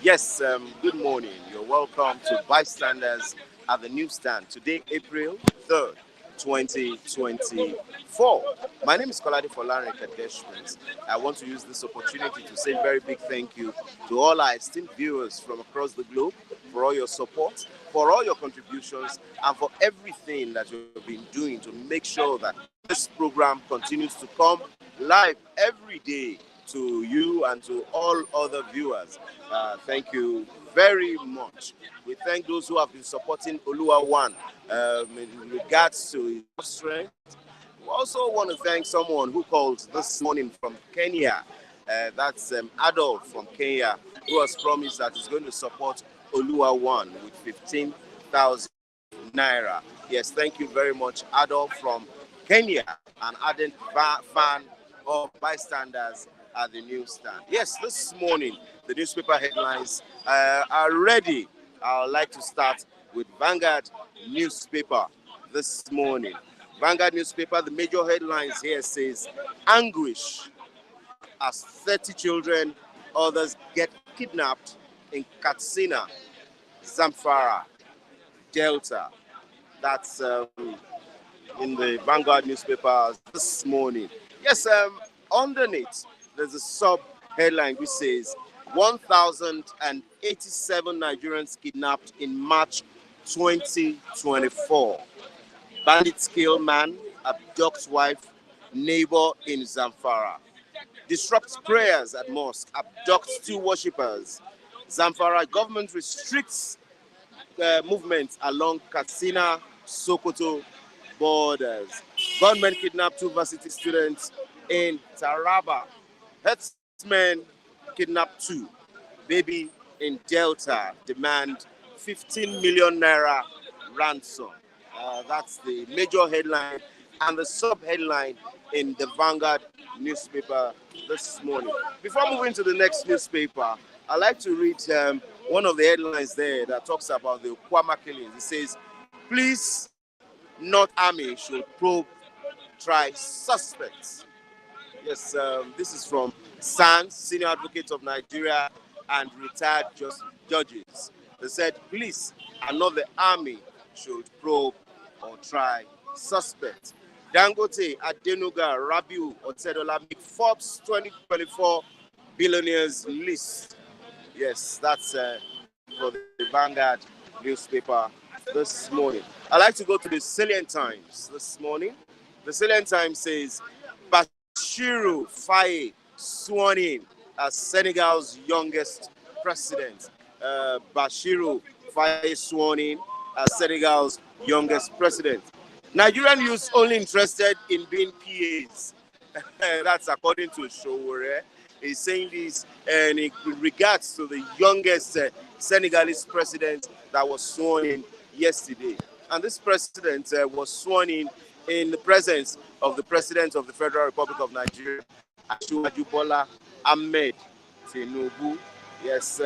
Yes, good morning. You're welcome to Bystanders at the Newsstand. Today, April 3rd, 2024. My name is Kolade Folare Kadeshmans. I want to use this opportunity to say a very big thank you to all our esteemed viewers from across the globe for all your support, for all your contributions, and for everything that you've been doing to make sure that this program continues to come live every day to you and to all other viewers. Thank you very much. We thank those who have been supporting Oluwa One in regards to his strength. We also want to thank someone who called this morning from Kenya. That's Adolf from Kenya, who has promised that he's going to support Oluwa One with 15,000 naira. Yes, thank you very much, Adolf from Kenya, an ardent fan of Bystanders at the newsstand. Yes, this morning the newspaper headlines are ready. I would like to start with Vanguard newspaper this morning. Vanguard newspaper, the major headlines here says, anguish as 30 children, others get kidnapped in Katsina, Zamfara, Delta. That's in the Vanguard newspaper this morning. Yes, underneath, there's a sub-headline which says, 1,087 Nigerians kidnapped in March 2024. Bandits kill man, abducts wife, neighbor in Zamfara. Disrupts prayers at mosque, abducts two worshippers. Zamfara government restricts movement along Katsina, Sokoto borders. Gunmen kidnap two varsity students in Taraba. Herdsmen kidnap two. Baby in Delta demand 15 million naira ransom. That's the major headline and the sub-headline in the Vanguard newspaper this morning. Before moving to the next newspaper, I'd like to read one of the headlines there that talks about the Kwama killings. It says, please, not army should probe, try suspects. Yes, this is from SANS, Senior Advocate of Nigeria and retired judges. They said police and not the army should probe or try suspects. Dangote, Adenuga, Rabiu, Otedola make Forbes 2024 billionaires list. Yes, that's for the Vanguard newspaper this morning. I'd like to go to the Salient Times this morning. The Salient Times says, Bashiru Faye sworn in as Senegal's youngest president. Bashiru Faye sworn in as Senegal's youngest president. Nigerian youths only interested in being PAs. That's according to Showore. He's saying this in regards to the youngest Senegalese president that was sworn in yesterday. And this president was sworn in the presence of the President of the Federal Republic of Nigeria, Asiwaju Bola Ahmed Tinubu. Yes,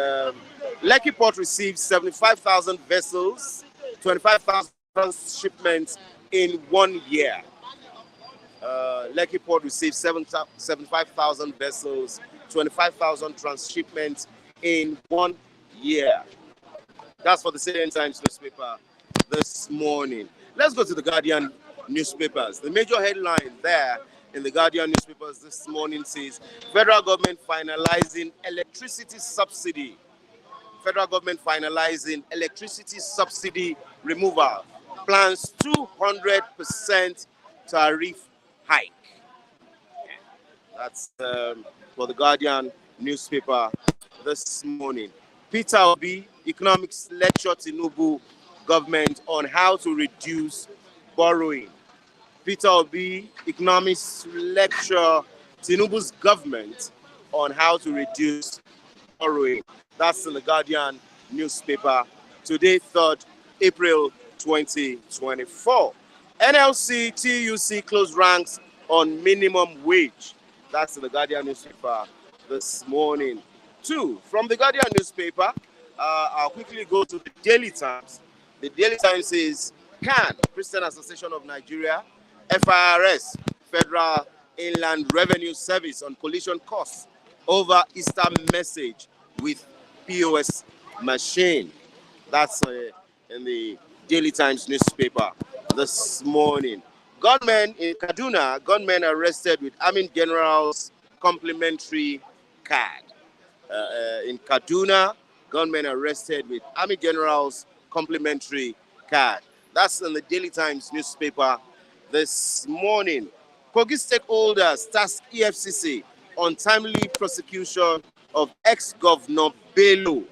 Lekki Port received 75,000 vessels, 25,000 shipments in 1 year. Lekki Port received 75,000 vessels, 25,000 transshipments in 1 year. That's for the Salient Times newspaper this morning. Let's go to the Guardian newspapers. The major headline there in the Guardian newspapers this morning says, federal government finalizing electricity subsidy. Federal government finalizing electricity subsidy removal. Plans 200% tariff hike. That's for the Guardian newspaper this morning. Peter Obi, economics lecture Tinubu government on how to reduce borrowing. Peter Obi, economics lecture Tinubu's government on how to reduce borrowing. That's in the Guardian newspaper today, 3rd April 2024. NLC, TUC close ranks on minimum wage. That's in the Guardian newspaper this morning. Two, from the Guardian newspaper, I'll quickly go to the Daily Times. The Daily Times says, CAN, Christian Association of Nigeria, FIRS, Federal Inland Revenue Service on collision costs over Easter message with POS machine. That's in the Daily Times newspaper this morning. Gunmen in Kaduna, gunmen arrested with Army General's complimentary card. In Kaduna, gunmen arrested with Army General's complimentary card. That's in the Daily Times newspaper this morning. Kogi stakeholders task EFCC on timely prosecution of ex-governor Bello.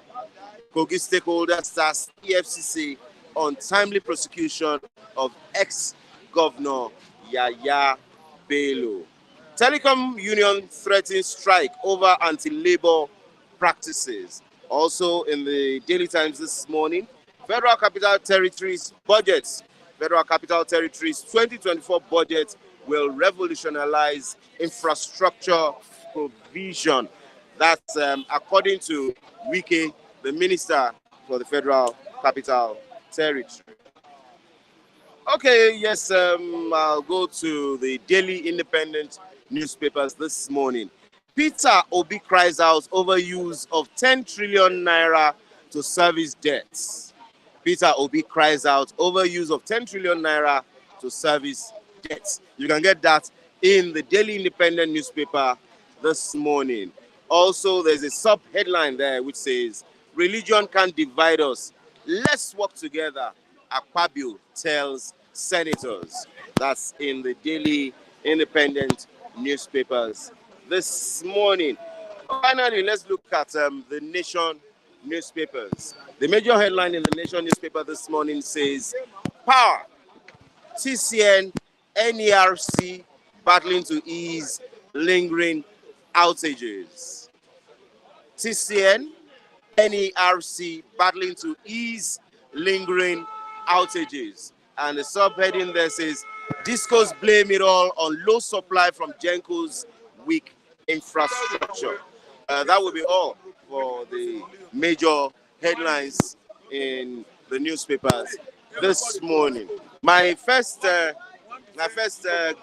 Kogi stakeholders task EFCC on timely prosecution of ex-governor Yaya Bello. Telecom union threatens strike over anti-labor practices. Also in the Daily Times this morning, Federal Capital Territories budgets. Federal Capital Territories 2024 budget will revolutionize infrastructure provision. That's according to Wike, the Minister for the Federal Capital Territory. Okay, yes, I'll go to the Daily Independent newspapers this morning. Peter Obi cries out over use of 10 trillion naira to service debts. Peter Obi cries out over use of 10 trillion naira to service debts. You can get that in the Daily Independent newspaper this morning. Also, there's a sub-headline there which says, religion can't divide us. Let's work together. Akpabio tells senators. That's in the Daily Independent newspapers this morning. Finally, let's look at the Nation newspapers. The major headline in the Nation newspaper this morning says, Power, TCN, NERC battling to ease lingering outages. TCN, NERC battling to ease lingering outages. And the subheading there says, Discos blame it all on low supply from Genco's weak infrastructure. That will be all for the major headlines in the newspapers this morning. My first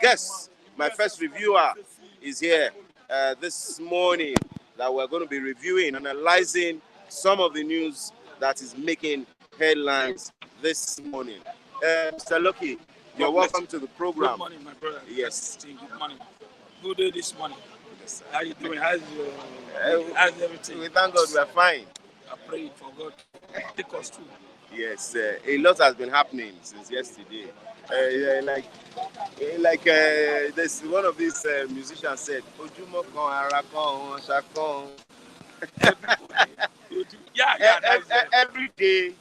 guest, my first reviewer is here this morning that we're going to be reviewing, analyzing some of the news that is making headlines this morning. Mr. Lucky, you're welcome to the program. Good morning, my brother. Yes. Good morning. Good day this morning. Yes, How you doing? How's everything? We thank God we are fine. I pray for God to take us through. Yes, a lot has been happening since yesterday. This one of these musicians said, "Ojúmọ́ kan, ara kan, ọ̀sà kan." Every day,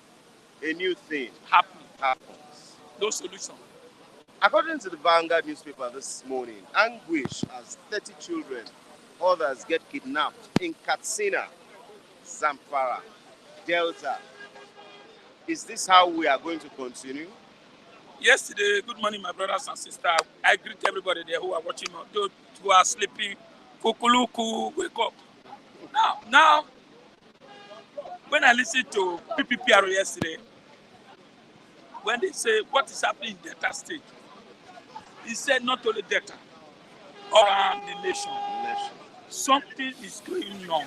a new thing happens. No solution. According to the Vanguard newspaper this morning, anguish as 30 children, others get kidnapped in Katsina, Zamfara, Delta. Is this how we are going to continue? Yesterday, good morning, my brothers and sisters. I greet everybody there who are watching, those who are sleeping. Kukuluku, wake up. Now, when I listened to PPPR yesterday, when they say what is happening in Delta State, he said not only Delta, all around the nation, something is going on,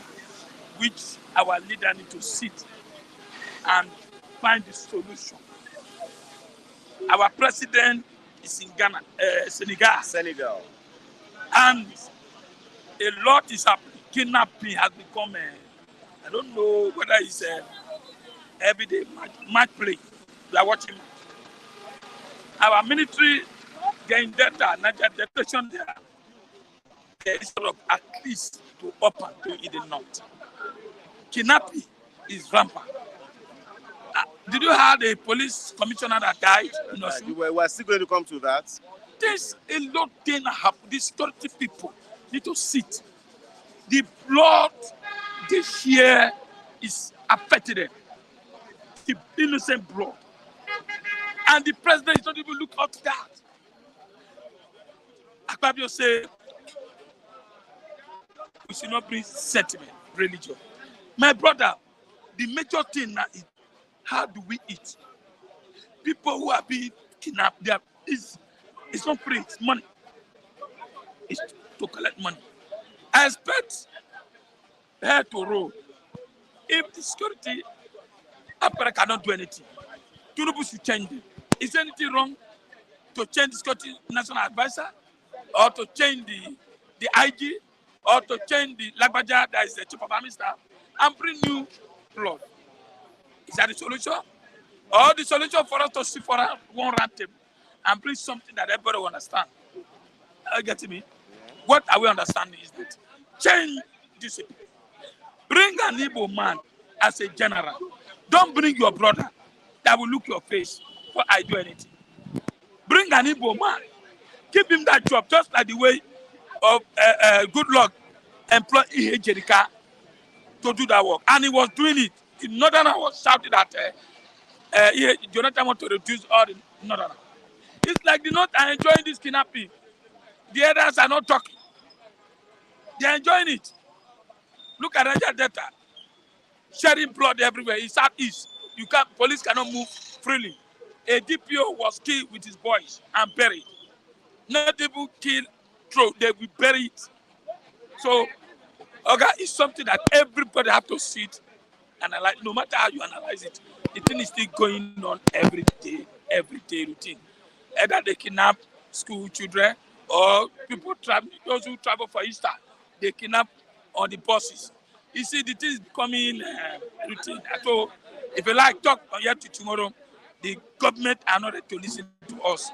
which our leader need to sit and find the solution. Our president is in Ghana, Senegal, and a lot is happening. Kidnapping has become I don't know whether it's a everyday match play. We are watching. Our military getting data, Niger detention there is sort of at least to up and to in the north. Kidnapping is rampant. Did you have the police commissioner that died? We're still going to come to that. There's a lot thing happen. The security people need to sit. The blood they share is affecting them. The innocent blood. And the president is not even looking at that. Akpabio say we should not bring sentiment, religion. My brother, the major thing now is how do we eat? People who are being kidnapped, it's not free, it's money. It's to collect money. I expect her to roll If the security apparatus cannot do anything, Tinubu should change it. Is there anything wrong to change the security national advisor, or to change the IG, or to change the Lagbaja that is the chief of army staff, and bring new blood? Is that the solution? Or the solution for us to sit for one round table and bring something that everybody will understand? Are you getting me? What are we understanding is that change discipline. Bring an Igbo man as a general. Don't bring your brother that will look your face before I do anything. Bring an Igbo man. Give him that job, just like the way of good luck employ Ihe Jerika to do that work. And he was doing it. The northerner was shouting that Jonathan want to reduce all the northerner. It's like the North are enjoying this kidnapping. The others are not talking. They are enjoying it. Look at Niger Delta. Shedding blood everywhere. It's southeast. Police cannot move freely. A DPO was killed with his boys and buried. Not even kill, throw, they will bury it. So, okay, it's something that everybody have to sit and analyze. No matter how you analyze it, the thing is still going on every day routine. Either they kidnap school children or people travel, those who travel for Easter, they kidnap on the buses. You see, the thing is becoming routine. So, if you like talk on here to tomorrow, the government are not ready to listen to us.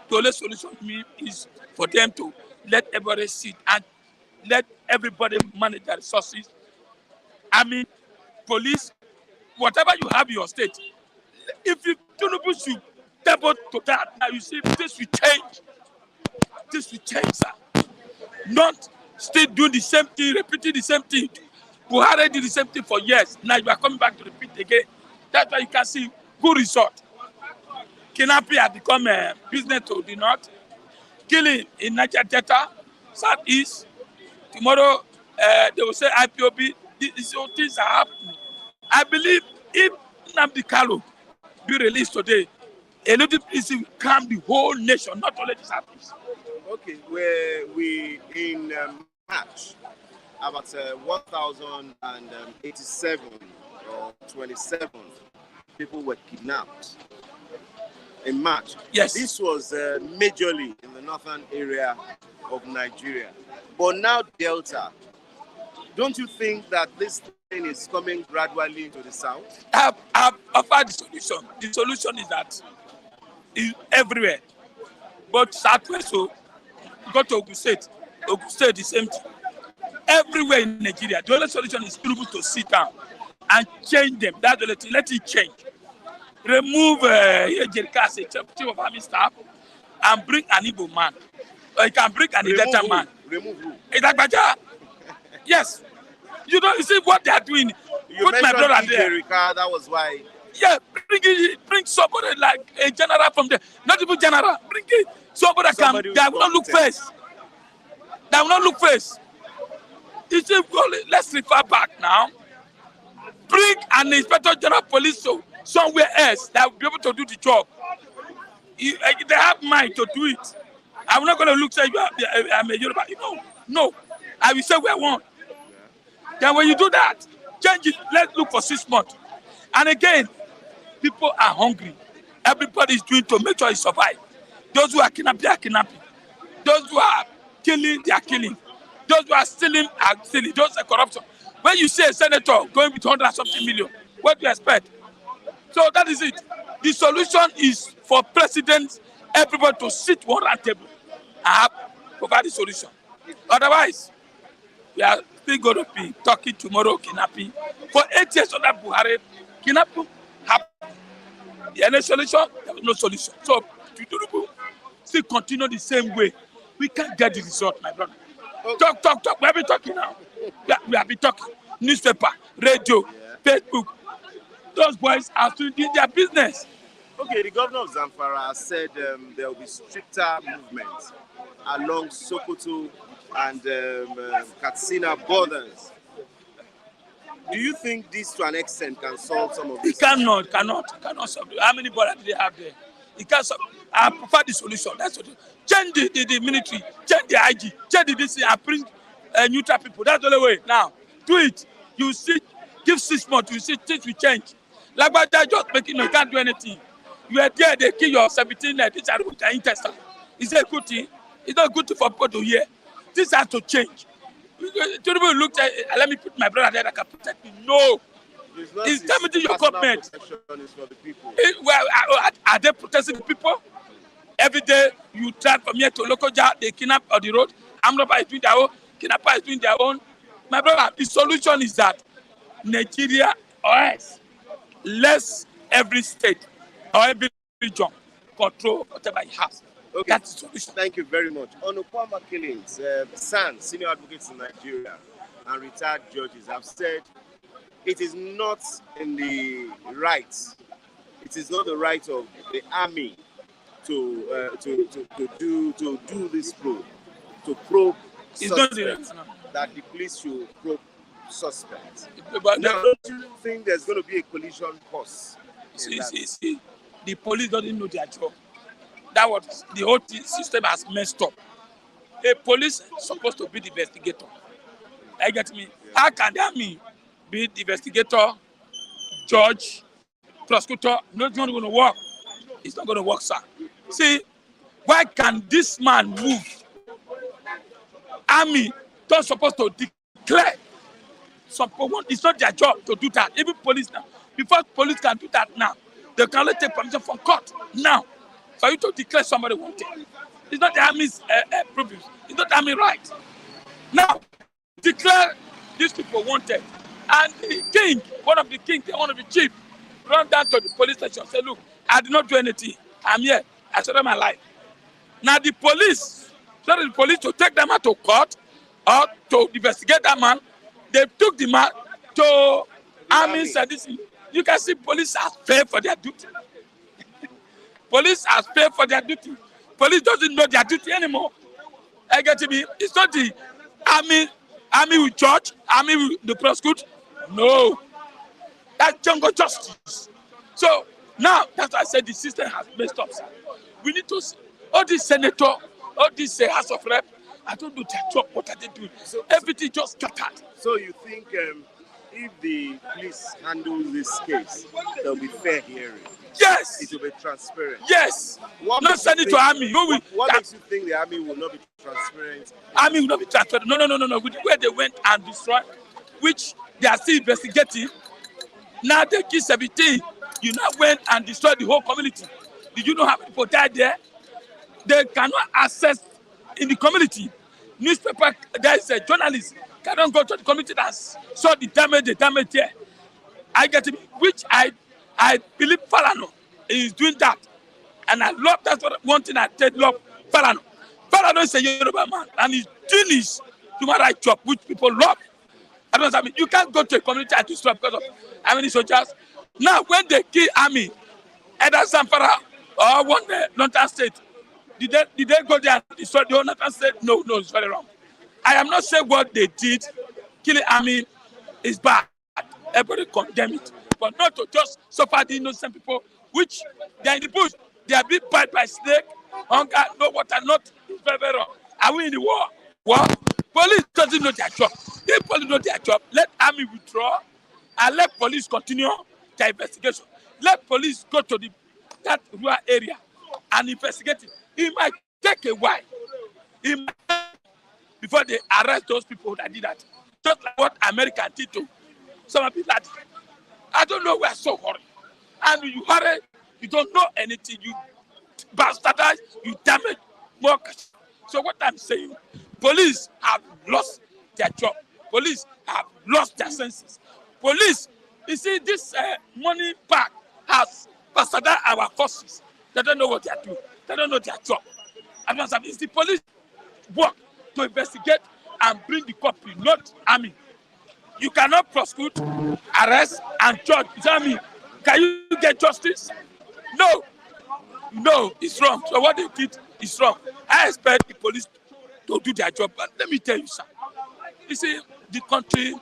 The only solution to me is for them to let everybody sit and let everybody manage their resources. I mean, police, whatever you have in your state, if you don't should step up to that, now you see this will change. This will change, sir. Not still doing the same thing, repeating the same thing. Buhari did the same thing for years. Now you are coming back to repeat again. That's why you can see good result. Kidnapping has become a business to the north. Killing in Niger Delta, southeast. Tomorrow they will say IPOB. These things are happening. I believe if Nnamdi Kanu be released today, a little piece will calm the whole nation, not only the southeast. Okay, we in March, about 1,087 or 27 people were kidnapped in March. Yes. This was majorly in the northern area of Nigeria. But now Delta, don't you think that this thing is coming gradually into the south? I've offered the solution. The solution is that it's everywhere. But southwest, so go to Ogun State. Ogun State, the same thing. Everywhere in Nigeria, the only solution is to sit down and change them. That's the only thing. Let it change. Remove Jerika as a chief of army staff and bring an Igbo man. Or you can bring an Delta man. Remove who? Idagbaja. Yes. You know, you see what they are doing. You Put my brother mentioned there. Jerika, that was why. Yeah, bring somebody like a general from there. Not even general. Bring it. Somebody that will not look face. That will not look face. You see, let's refer back now. Bring an inspector general police somewhere else that will be able to do the job. They have mind to do it. I'm not going to look say I'm a Yoruba. No. I will say we are one. Then when you do that, change it. Let's look for 6 months. And again, people are hungry. Everybody is doing to make sure he survive. Those who are kidnapping are kidnapping. Those who are killing, they are killing. Those who are stealing are stealing. Those are corruption. When you see a senator going with 100-something million, what do you expect? So that is it. The solution is for presidents, everybody to sit one round table and provide the solution. Otherwise, we are still going to be talking tomorrow, kidnapping. For 8 years under Buhari, kidnapping happened. The only solution, there was no solution. So, to still continue the same way, we can't get the result, my brother. Talk. We have been talking now. We have been talking. Newspaper, radio, Facebook. Those boys are still doing their business. Okay, the governor of Zamfara said there will be stricter movements along Sokoto and Katsina borders. Do you think this, to an extent, can solve some of this? It cannot solve. How many borders do they have there? It can't solve. I prefer the solution. That's what. Change the military, change the IG, change the DC, and bring neutral people. That's the only way. Now, do it. You see Give 6 months, you see things will change. Like what I just making, you can't do anything. You are there, they kill your 17 this are with the intestine. Is that a good thing? It's not good for people to hear. This has to change. People look at, let me put my brother there that can protect me. No. It's damaging your government. Protection is for the people. Well, are they protecting the people? Every day you drive from here to local jail, they kidnap on the road. Amrapa is doing their own, kidnapper is doing their own. My brother, the solution is that Nigeria or else less every state or every region control whatever it has. Okay. That's the solution. Thank you very much. On Okwama killings, SAN, senior advocates in Nigeria, and retired judges have said it is not in the right. It is not the right of the army to do this probe, to probe suspects, that the police should probe suspects. But now, don't you think there's going to be a collision course? See, the police doesn't know their job. That was the whole system has messed up. A police is supposed to be the investigator. You get me? Yeah. How can the army be the investigator, judge, prosecutor? No, it's not going to work. It's not going to work, sir. See, why can this man move? Army don't supposed to declare. Some people, it's not their job to do that. Even police now. Before police can do that now, they can only take permission from court now for you to declare somebody wanted. It's not the army's problem. It's not the army right. Now, declare these people wanted. And the king, one of the chief, run down to the police station and say, look, I did not do anything. I'm here. I surrender my life. Now the police, to take them out to court or to investigate that man, they took the man to army service. You can see police are paid for their duty. Police are paid for their duty. Police doesn't know their duty anymore. I get to be. It's not the army will judge, army will the prosecute. No. That's jungle justice. So now that's why I said the system has messed up. Sir. We need to see all these senators, all these House of Rep, I don't know their job, what are they doing? So, everything just scattered. So you think if the police handle this case, there will be fair hearing? Yes. It will be transparent? Yes. Not send it to army. What makes you think the army will not be transparent? Army will not be transparent. No. With where they went and destroyed, which they are still investigating. Now they kill 17. You now went and destroyed the whole community. Did you know how many people died there? They cannot access in the community. Newspaper, there is a journalist cannot go to the community that saw the damage there. I get it, which I believe Falano is doing that. And I love that's one thing I love Falano. Falano is a Yoruba man and he's doing his human rights job, which people love. I don't know, you can't go to a community and destroy because of how many soldiers. Now, when they kill army, either Zamfara or one northern state, did they go there and destroy the whole northern state? No, it's very wrong. I am not saying what they did, killing army, is bad. Everybody condemn it. But not to just suffer the innocent people, which they are in the bush. They are being bite by snake, hunger, no water, not. It's very, very wrong. Are we in the war? War? Police doesn't know their job. If police know their job, let army withdraw and let police continue their investigation. Let police go to that rural area and investigate it. It might take a while. Before they arrest those people that did that. Just like what America did to some people. I don't know, we are so hurried. And you hurry, you don't know anything, you bastardize, you damage more. So what I'm saying, police have lost their job. Police have lost their senses. Police, you see, this money back has bastardized our forces. They don't know what they are doing. They don't know their job. And it's the police work to investigate and bring the copy, not army. You cannot prosecute, arrest, and judge. You tell me, can you get justice? No, it's wrong. So what they did is wrong. I expect the police to do their job. But let me tell you, sir. You see, the country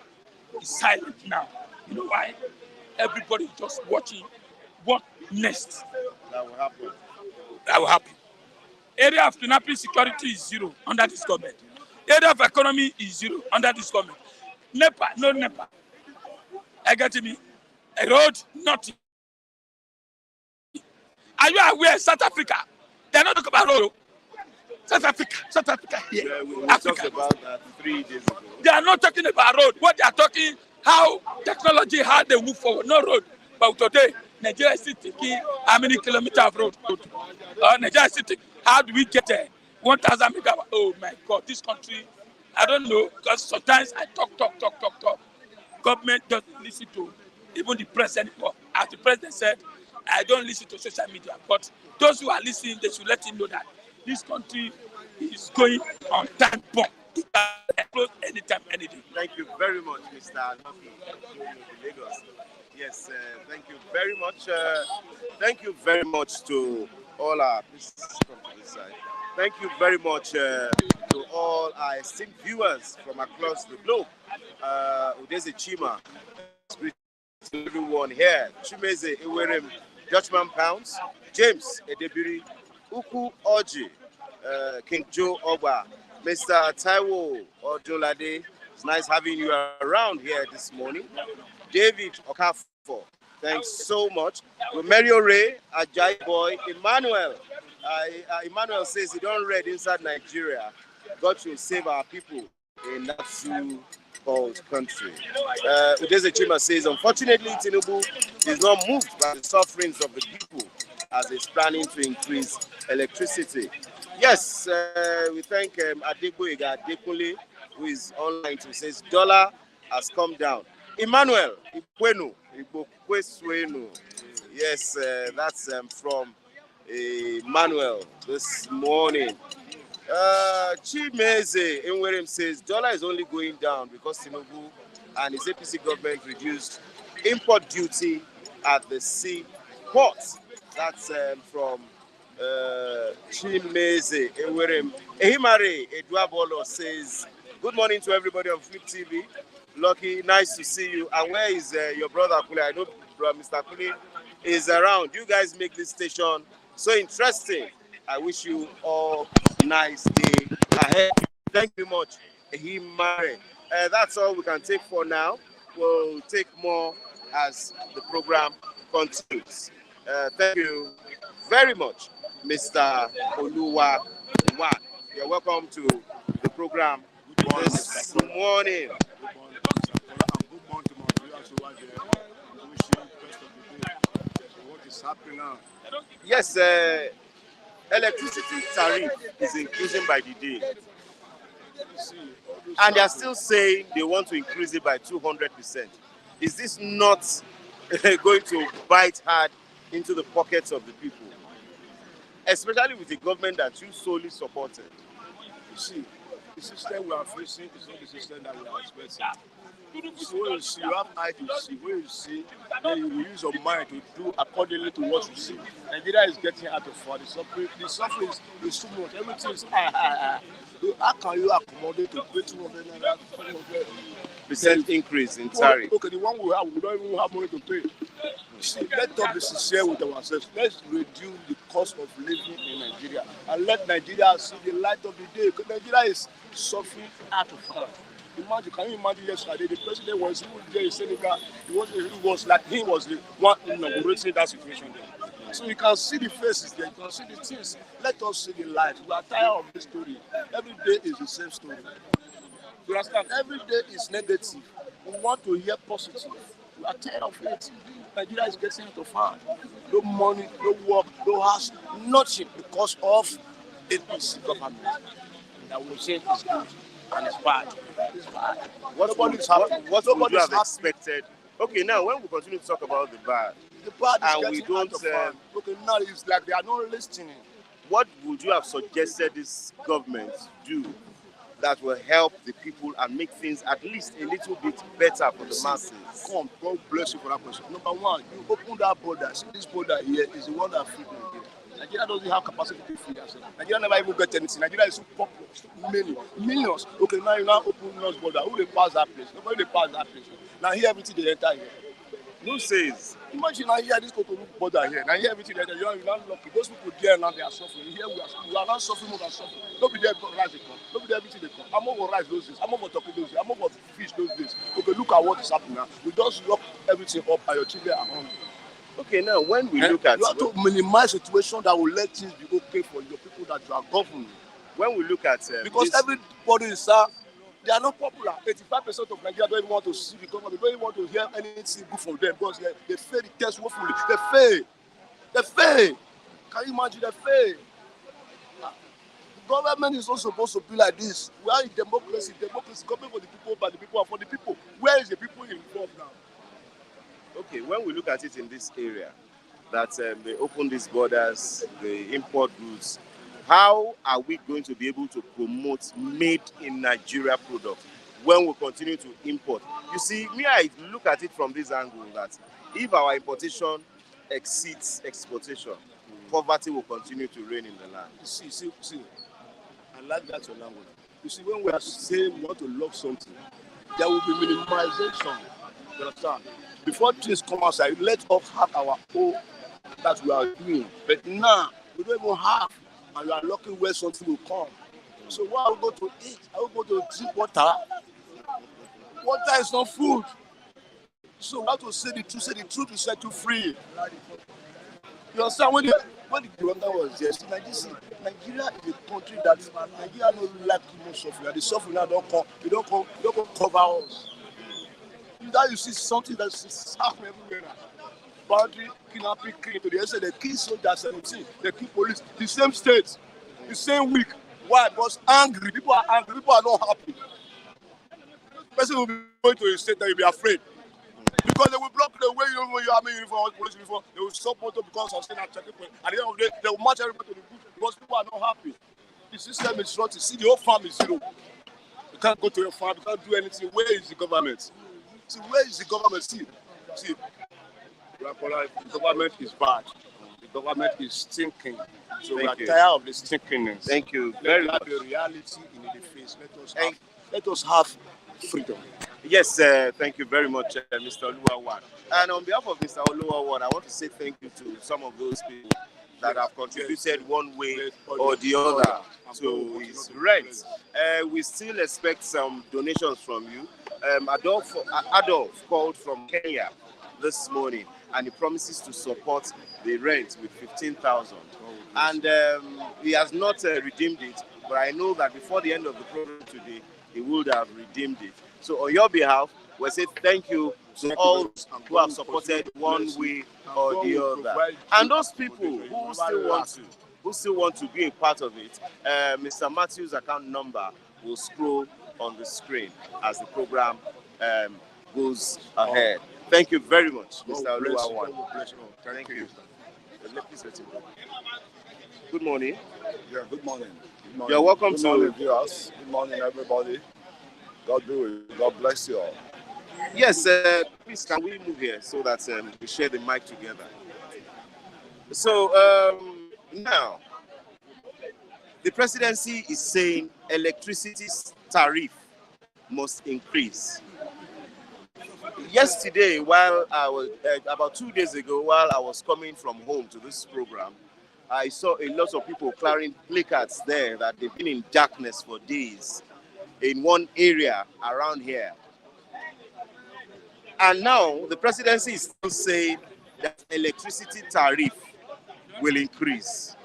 is silent now. You know why? Everybody is just watching what next. That will happen. Area of kidnapping security is zero under this government. Area of economy is zero under this government. NEPA, no NEPA. I get me? A road, nothing. Are you aware South Africa? They're not talking about road. South Africa here. Yeah, we Africa. talked about that 3 days ago. They are not talking about road. What they are talking, how technology, how they move forward. No road. But today, Nigeria is still thinking how many kilometers of road. Nigeria is still thinking, how do we get there? 1,000 megawatt. Oh my God, this country, I don't know, because sometimes I talk. Government doesn't listen to even the press anymore. As the president said, I don't listen to social media. But those who are listening, they should let him know that this country is going on time bomb. It can explode anytime, any day. Thank you very much, Mr. Lucky, Lagos. Yes, thank you very much. Thank you very much to all our this side. Thank you very much to all our esteemed viewers from across the globe. Udeze Chima, everyone here. Chimeze Ewerem, Dutchman Pounds, James Edebiri, Uku Oji, King Joe Oba, Mr. Taiwo Odolade. It's nice having you around here this morning. David Okafor, thanks so much. Romerio Ray, Ajay Boy, Emmanuel. Emmanuel says he don't read inside Nigeria. God should save our people in that so-called country. Udeze Chima says, unfortunately, Tinubu is not moved by the sufferings of the people as he's planning to increase electricity. Yes, we thank Adegboyega Adekunle, who is online, who says dollar has come down. Emmanuel Ikwenu, Igbokweswenu. Yes, that's from Emmanuel this morning. Chimeze Enwerem says dollar is only going down because Tinubu and his APC government reduced import duty at the sea ports. That's from Chimeze Enwerem. Ehimare Eduabolo says, good morning to everybody on Flip TV. Lucky, nice to see you. And where is your brother Kule? I know Mr. Kule is around. You guys make this station so interesting. I wish you all a nice day ahead. Thank you very much, Ehimare. That's all we can take for now. We'll take more as the program continues. Thank you very much, Mr. Oluwa Wan. You're welcome to the program this morning. Good morning to my viewers over there. I wish you the best of the day. What is happening now? Yes, electricity tariff is increasing by the day. And they are still saying they want to increase it by 200%. Is this not going to bite hard into the pockets of the people? Especially with the government that you solely supported. You see, the system we are facing is not the system that we are expecting. So when you see, you have eye to see. When you see, then you use your mind to do accordingly to what you see. Nigeria is getting out of hand. The suffering is too much. Everything is high. How can you accommodate to pay 200 percent increase in tariff? Okay, the one we have, we don't even have money to pay. See, let us be sincere with ourselves. Let's reduce the cost of living in Nigeria and let Nigeria see the light of the day. Because Nigeria is suffering out of hand. Imagine, can you imagine yesterday the president was there in Senegal? He was like he was the one inaugurating that situation there. So you can see the faces there, you can see the things. Let us see the light. We are tired of this story. Every day is the same story. You understand? Every day is negative. We want to hear positive. We are tired of it. Nigeria is getting out of hand. No money, no work, no house, nothing because of APC government. That we say is good and it's bad. It's bad. What would you have expected? Okay, now when we continue to talk about the bad and we don't, okay, now it's like they are not listening. What would you have suggested this government do that will help the people and make things at least a little bit better for the masses? Come, God bless you for that question. Number one, you open that border. See, this border here is the one that feeds Nigeria. Nigeria doesn't have capacity to feed herself. Nigeria never even get anything. Nigeria is so populous, many, millions. Okay, now you now open North border. Who they pass that place? Nobody they pass that place. Now here everything they enter here. Who says? Imagine I hear this Cotonou border here. I hear everything there. You are not lucky. Those people there now, they are suffering. Here we are not suffering more than suffering. Don't be there rice they come. Don't be there everything they come. I'm over rice those days. I'm over turkey those days. I'm over fish those days. Okay, look at what is happening now. We just lock everything up and your children are hungry. Okay, now when we look at... You have to minimize situation that will let things be okay for your people that you are governing. When we look at... because everybody is... they are not popular. 85% of Nigeria don't even want to see the government. They don't even want to hear anything good from them because they fail the test woefully. They fail. They fail. Can you imagine? They fail. The government is not supposed to be like this. We are in democracy. Democracy coming for the people, by the people, and for the people. Where is the people involved now? Okay, when we look at it in this area, that they open these borders, they import goods, how are we going to be able to promote made in Nigeria products when we continue to import? You see, me, I look at it from this angle that if our importation exceeds exportation, poverty will continue to reign in the land. See. I like that your language. You see, when we are saying we want to love something, there will be minimization. You understand? Before things come outside, let us have our own that we are doing. But now, we don't even have, and we are looking where something will come. So why are we going to eat? Are we going to drink water? Water is not food. So we have to say the truth will set you free. You understand? When the Rwanda was there, Nigeria is a country that Nigeria don't like too much suffering. And the suffering now don't come cover us. Now you see something that's happening everywhere now. Boundary, kidnapping, killing to the extent they kill soldiers 17, they kill police, the same state, the same week. Why? Because angry, people are angry, people are not happy. Person will be going to a state that you'll be afraid. Because they will block the way you are in uniform, police uniform, they will stop motor because of staying at checking point. At the end of the day, they will march everybody to the bush because people are not happy. The system is rotten. See, the whole farm is zero. You can't go to your farm, you can't do anything. Where is the government? See, where is the government? See, the government is bad. The government is stinking. So we are tired of the stinkiness. Thank you. Very much. The reality in the face. Let us have freedom. Yes, thank you very much, Mr. Oluwawad. And on behalf of Mr. Oluwawad, I want to say thank you to some of those people that have contributed one way or the other to his rent. We still expect some donations from you. Adolf called from Kenya this morning, and he promises to support the rent with 15,000. And he has not redeemed it, but I know that before the end of the program today, he would have redeemed it. So on your behalf, we say thank you to all who have supported one way or the other. And those people who still want to be a part of it, Mr. Matthew's account number will scroll on the screen as the program goes ahead. Thank you very much, Mr. Oluwawad. Thank you. Good morning. Yeah, good morning. Good morning. You're welcome good to... morning, viewers. Good morning, everybody. God do it. God bless you all. Yes, please can we move here so that we share the mic together. So now, the presidency is saying electricity tariff must increase. Yesterday, while I was about 2 days ago, while I was coming from home to this program, I saw a lot of people carrying placards there that they've been in darkness for days in one area around here. And now the presidency is still saying that electricity tariff will increase.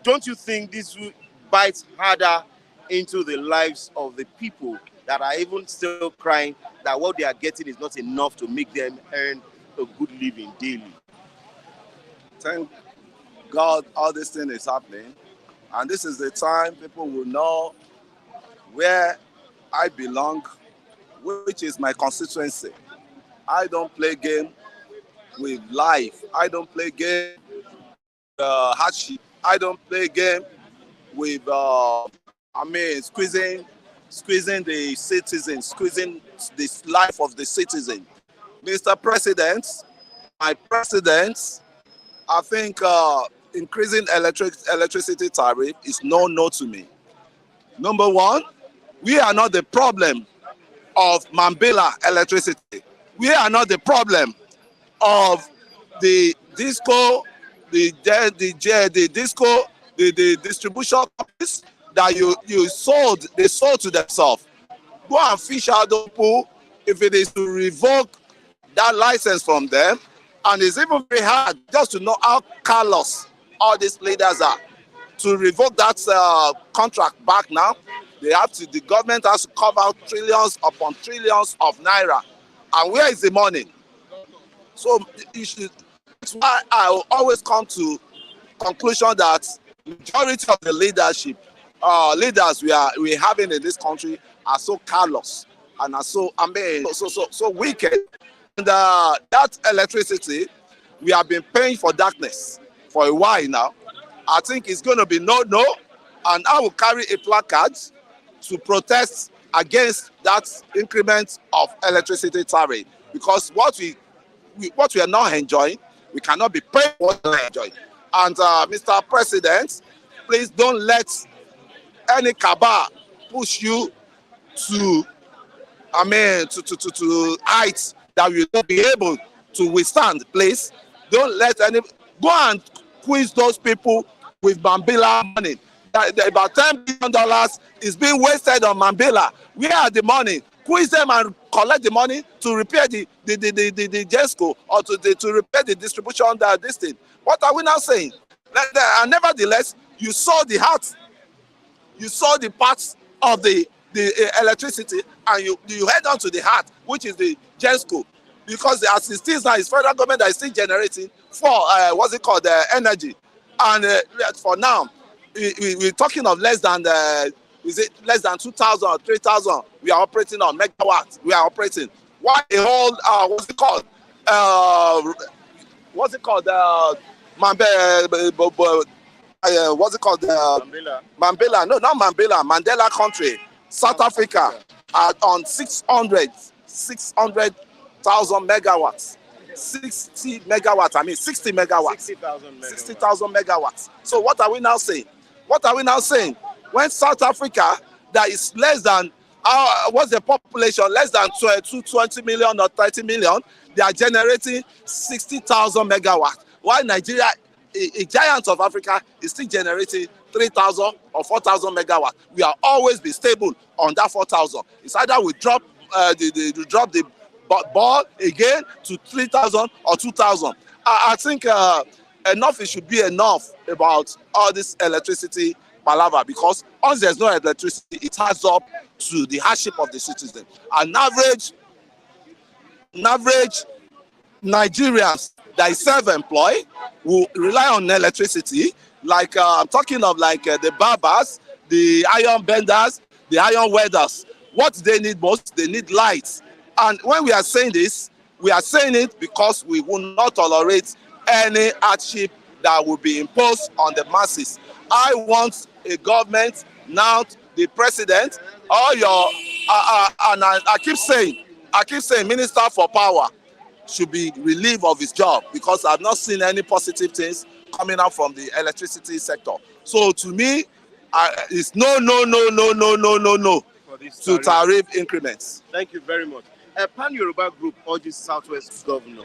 Don't you think this will bite harder into the lives of the people that are even still crying that what they are getting is not enough to make them earn a good living daily? Thank God all this thing is happening. And this is the time people will know where I belong, which is my constituency. I don't play game with life. I don't play game with hardship. I don't play game with, squeezing the citizen, squeezing the life of the citizen. Mr. President, my president, I think increasing electricity tariff is no to me. Number one, we are not the problem of Mambila electricity. We are not the problem of the disco, the disco, the distribution companies that they sold to themselves. Go and fish out those people if it is to revoke that license from them. And it's even very hard just to know how callous all these leaders are. To revoke that contract back now, the government has to cover out trillions upon trillions of naira. And where is the money? So it's why I will always come to conclusion that majority of the leaders we having in this country are so callous and are so wicked. And that electricity, we have been paying for darkness for a while now. I think it's going to be no, and I will carry a placard to protest against that increment of electricity tariff, because what we are not enjoying, we cannot be paying what we are enjoying. And Mr. President, please don't let any cabal push you to heights that you will not be able to withstand. Please don't let any go and quiz those people with Mambila money. About $10 billion is being wasted on Mambila. Where are the money? Quiz them and collect the money to repair the GESCO or to repair the distribution this thing. What are we now saying? And nevertheless, you saw the heart, you saw the parts of the electricity, and you head on to the heart, which is the GESCO, because as it is now, it's federal government that is still generating for energy, and for now, we're talking of less than less than 2,000 or 3,000. We are operating on megawatts. We are operating. Why a whole what's it called? Mambila. Mambila. No, not Mambila. Mandela country, South Africa, are on 600,000 megawatts. 60 megawatts. I mean 60 megawatts. 60,000 megawatts. So what are we now saying? When South Africa, that is less than what's the population? Less than 20 million or 30 million. They are generating 60,000 megawatts. While Nigeria, a giant of Africa, is still generating 3,000 or 4,000 megawatts. We are always be stable on that 4,000. It's either we drop the ball again to 3,000 or 2,000. I think enough. It should be enough about all this electricity palaver, because once there's no electricity, it adds up to the hardship of the citizen. An average Nigerians that is self-employed will rely on electricity. Like I'm talking of the barbers, the iron benders, the iron welders. What they need most, they need light. And when we are saying this, we are saying it because we will not tolerate any hardship that will be imposed on the masses. I want a government now, the president, all your and I keep saying, Minister for Power should be relieved of his job, because I've not seen any positive things coming out from the electricity sector. So to me, it's no to tariff increments. Thank you very much. A Pan-Yoruba group urges Southwest Governor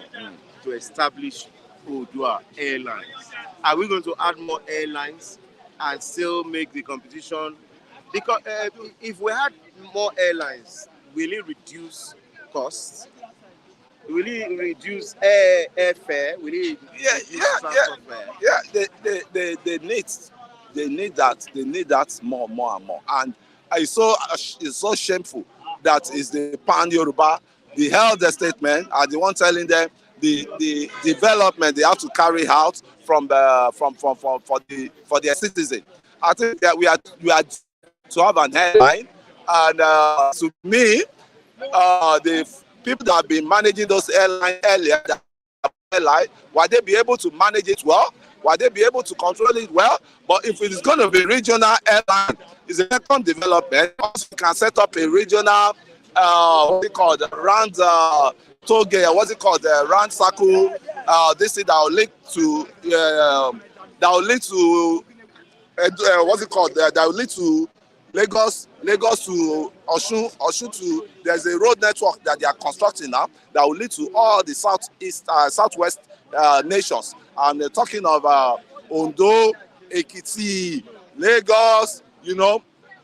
to establish Odua Airlines. Are we going to add more airlines and still make the competition? Because if we had more airlines, will it reduce costs? Will it reduce airfare? Will it reduce transport fare? Yeah. They need that more and more. And it's so shameful that is the Pan-Yoruba, the health statement, are the one telling them the development they have to carry out for their citizens. I think that we are to have an airline, and to me, the people that have been managing those airlines earlier, will they be able to manage it well? Will they be able to control it well? But if it is going to be regional airline, it's a second development. Also, you can set up a regional, round round circle. This thing that will lead to that will lead to Lagos to Osun to, there's a road network that they are constructing now that will lead to all the southwest nations. And they're talking of Ondo, Ekiti, Lagos,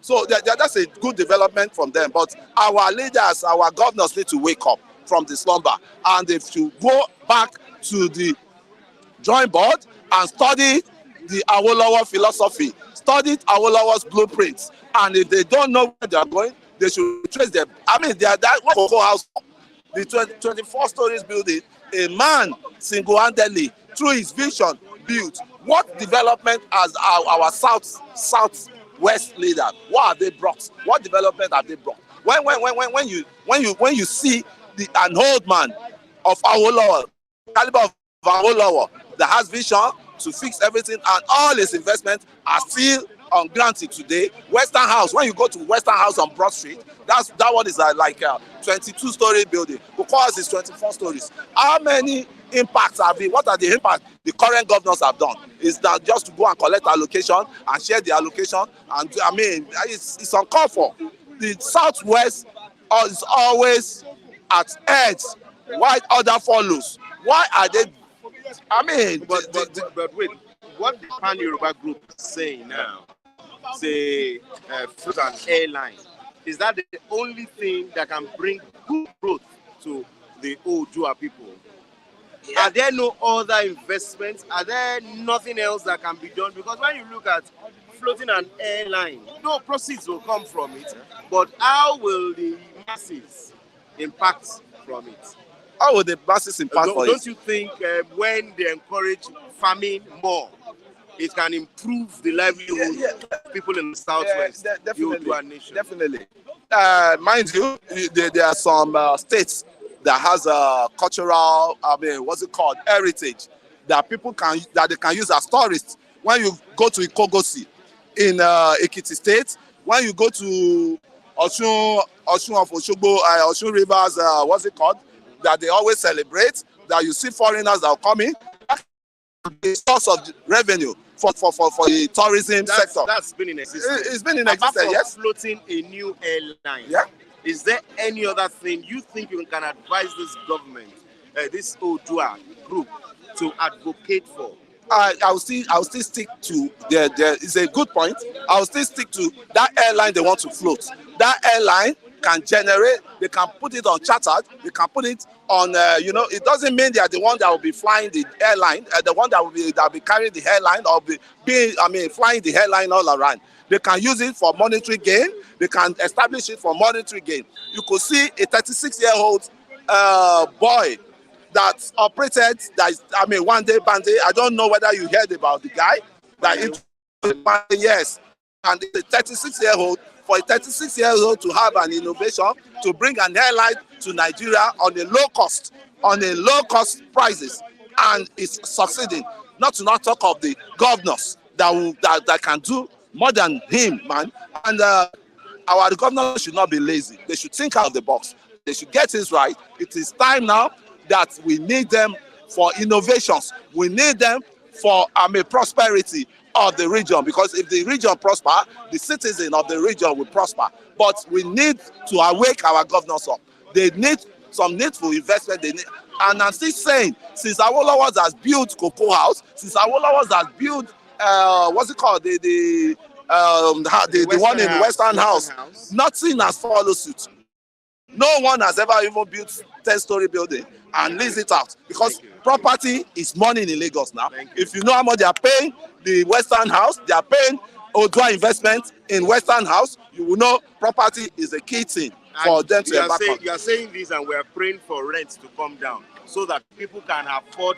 So that's a good development from them. But our leaders, our governors need to wake up from the slumber, and they should go back to the drawing board and study the Awolowo philosophy, study Awolowo's blueprints. And if they don't know where they are going, they should trace them. I mean, they are that Cocoa House, the 24 stories building, a man single-handedly, through his vision, built. What development has our southwest leader? What have they brought? What development have they brought? When you see an old man of Awolowo, caliber of Awolowo, that has vision to fix everything, and all his investments are still ungranted today. Western House, when you go to Western House on Broad Street, that one is like a 22-story building. Cocoa House is 24 stories. How many impacts have been? What are the impacts the current governors have done? Is that just to go and collect allocation and share the allocation? And I mean, it's uncalled for. The Southwest is always at edge while other follows. Why are they? I mean, but wait, what the Pan Yoruba group is saying now, say food and airline, is that the only thing that can bring good growth to the Oodua people? Yeah. Are there no other investments? Are there nothing else that can be done? Because when you look at floating an airline, no proceeds will come from it, but how will the masses impact from it? How will the masses impact from it? Don't you think when they encourage farming more, it can improve the livelihood of people in the Southwest? Definitely. Mind you, there are some states that has a cultural, heritage that they can use as tourists. When you go to Ikogosi in Ekiti State, when you go to Osun of Osogbo, Osun Rivers, that they always celebrate, that you see foreigners that are coming, a source of revenue for the tourism sector. That's been in existence. It's been in existence, yes. Floating a new airline. Yeah. Is there any other thing you think you can advise this government, this Oodua group, to advocate for? I will still stick to it's a good point. I will still stick to that airline they want to float. That airline can generate, they can put it on chartered, they can put it on, it doesn't mean they are the one that will be flying the airline, the one that will be carrying the airline or flying the airline all around. They can use it for monetary gain. They can establish it for monetary gain. You could see a 36-year-old boy that operated, one day bandit. I don't know whether you heard about the guy. Yes. And it's a 36-year-old. For a 36-year-old to have an innovation, to bring an airline to Nigeria on a low cost prices, and it's succeeding. Not to not talk of the governors that can do more than him, man. And our governors should not be lazy. They should think out of the box. They should get things right. It is time now that we need them for innovations. We need them for prosperity of the region, because if the region prosper, the citizen of the region will prosper. But we need to awake our governors up. They need some needful investment. And I'm still saying, since Awolowo has built Cocoa House, since Awolowo has built the one in Western House, nothing has followed suit. No one has ever even built 10-story building and lease it out, because property is money in Lagos now. If you know how much they are paying the Western House, they are paying Oodua investment in Western House, you will know property is a key thing for them to embark on. You are saying this, and we are praying for rent to come down so that people can afford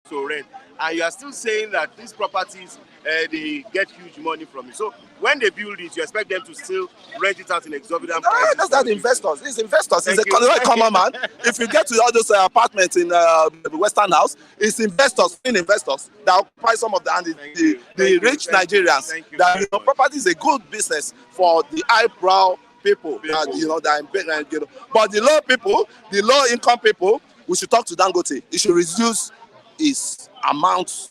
to rent. And you are still saying that these properties, they get huge money from it. So when they build it, you expect them to still rent it out in exorbitant prices? That's not investors. It's investors. It's a common man. If you get to all those apartments in the Western House, it's investors, investors that occupy some of the rich Nigerians. That property is a good business for the eyebrow people. But the low people, the low income people, we should talk to Dangote. It should reduce its amount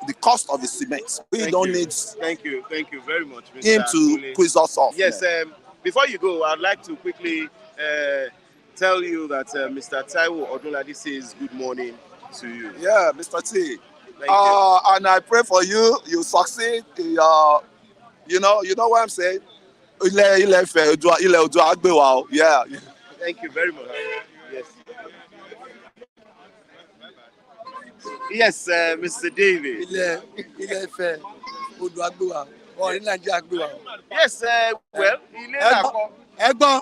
the cost of the cement. We don't need Thank you very much, Mr. him to Kunle. quiz us off. Yes, before you go, I'd like to quickly tell you that Mr. Taiwo Odunlade says good morning to you. Yeah, Mr. T. Thank you. And I pray for you. You succeed in your, you know what I'm saying? Yeah. Thank you very much. Yes. Yes, Mr. David. Yes, well, ẹ̀gbọ́n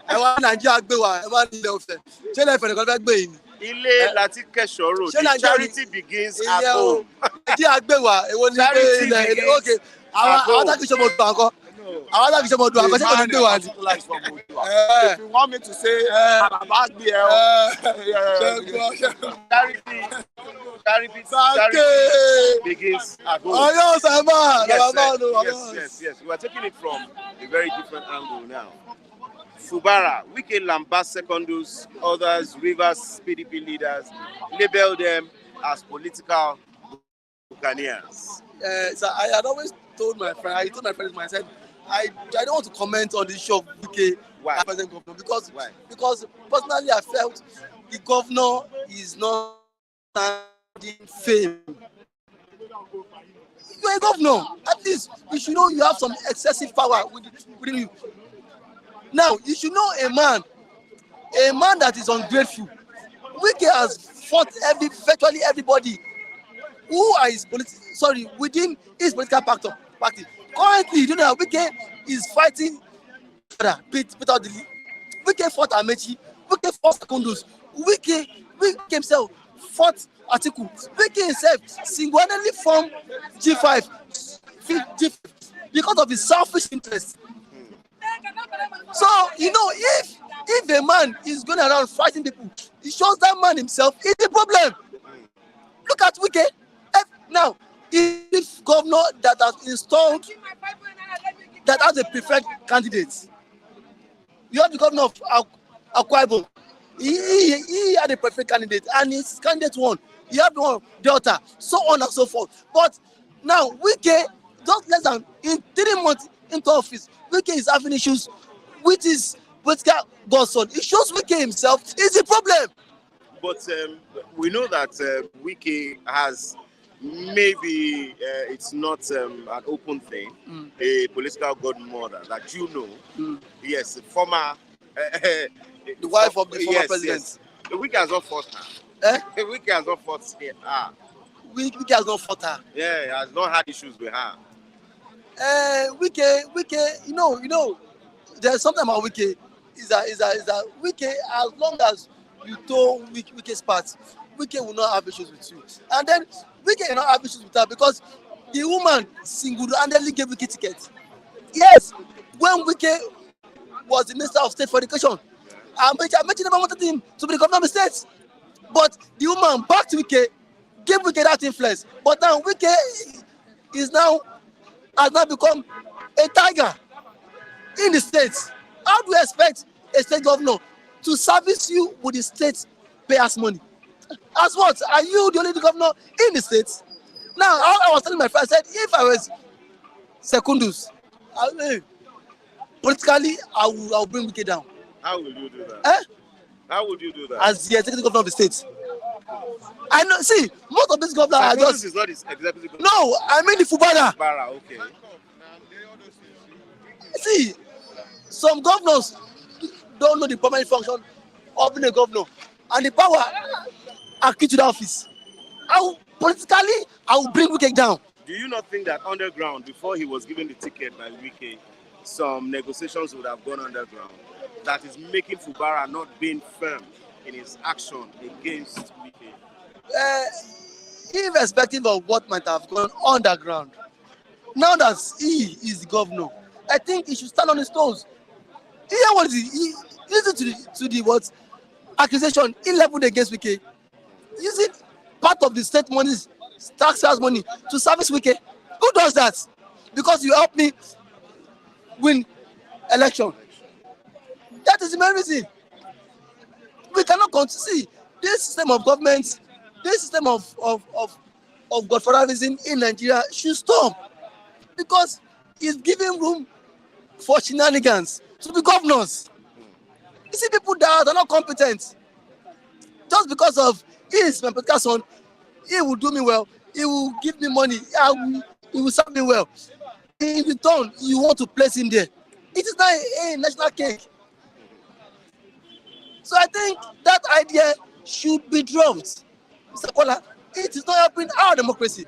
ẹ wá Nàìjíríà gbé wa ẹ wá ní ilẹ̀ Ifẹ̀ ṣé ilẹ̀ Ifẹ̀ nìkan fẹ́ gbé yìí ni. Ilé láti kẹsàn road. The charity begins at home. Nàìjíríà gbé wa èwo ni pé ilẹ̀ òkè àwọn adákìsọ mọ̀ dùn àkọ́ àwọn adákìsọ mọ̀ dùn àkọ́ ṣé kò ní gbé wa ni. If you want me to say Charity begins at home. Ọyọ́ sábà Yes. We are taking it from a very different angle now. Fubara, Wike Lambas Secondus, others, Rivers PDP leaders, label them as political buccaneers. So I had always told my friend, I said, I don't want to comment on the issue of UK present governor because personally I felt the governor is not standing fame. You're a governor. At least you should know you have some excessive power within you. Now you should know a man that is ungrateful. Wike has fought virtually everybody who are within his political party. Currently, you know, Wike is fighting Peter Odili. Wike fought Amechi. Wike fought Kunduz. Wike himself fought Atiku. Wike himself single-handedly formed G5 because of his selfish interest. So, you know, if a man is going around fighting people, it shows that man himself is the problem. Look at Wike. Now, if governor that has installed, that has a preferred candidate, you have the governor of Akwa Ibom. He had a preferred candidate, and his candidate won. You have the one Delta, so on and so forth. But now, Wike, just less than in 3 months into office, Wike is having issues with his political godson. It shows Wike himself is the problem. But we know that Wike has maybe it's not an open thing, a political godmother that you know. Yes, former the wife of the former president. Yes. Wike has not fought her. Wike has not fought her. Wike has not fought her. Yeah, he has not had issues with her. Wike, you know, there's something about Wike is that Wike, as long as you tow Wike's part, Wike will not have issues with you. And then Wike will not have issues with her because the woman single-handedly gave Wike ticket. Yes, when Wike was the Minister of State for Education, Amechi never wanted him to be the governor of the state. But the woman backed Wike, gave Wike that influence. But now Wike has now become a tiger in the states. How do you expect a state governor to service you with the state payers' money? As what? Are you the only governor in the states? Now, I was telling my friend, I said, if I was Secondus, politically, I will bring Wike down. How will you do that? How would you do that? As the executive governor of the state. I know. See, most of these governors are just. Is not his executive governor. No, I mean the Fubara. Fubara, okay. See, some governors don't know the permanent function of being a governor, and the power are key to the office. Politically, I will bring Wike down. Do you not think that underground, before he was given the ticket by Wike, some negotiations would have gone underground? That is making Fubara not being firm in his action against Wike. Irrespective of what might have gone underground, now that he is the governor, I think he should stand on his toes. Hear what he listen to the what accusation he leveled against Wike, using part of the state money, taxpayers' money, to service Wike. Who does that? Because you help me win election. That is the main reason. We cannot see this system of government, this system of of godfatherism in Nigeria should stop, because it's giving room for shenanigans to be governors. You see people that are not competent just because of he is my political son, he will do me well, he will give me money, he will serve me well. In return, you want to place him there. It is not a national cake. So I think that idea should be dropped. Mr. Kola, it is not helping our democracy.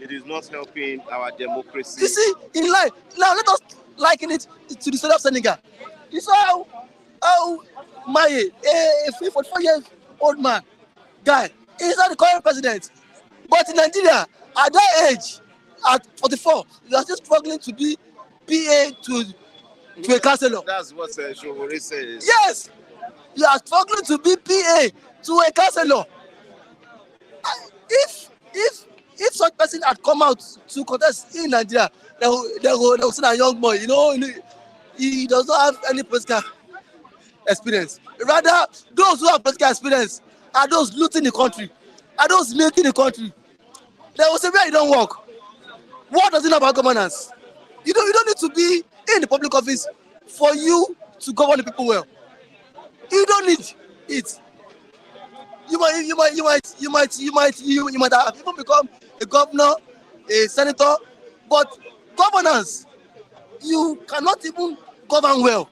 It is not helping our democracy. You see, in life, now let us liken it to the story of Senegal. You saw how Maye, a 44 years old man, guy, is not the current president. But in Nigeria, at that age, at 44, you are still struggling to be PA to a councillor. That's what Showore says. Yes, you are struggling to be PA to a councillor. If such person had come out to contest in Nigeria, they will send a young boy. He does not have any political experience. Rather, those who have political experience are those looting the country, are those making the country. They will say, where you don't work. What does it know about governance? You don't need to be in the public office for you to govern the people well. You don't need it. You might have even become a governor, a senator, but governance, you cannot even govern well.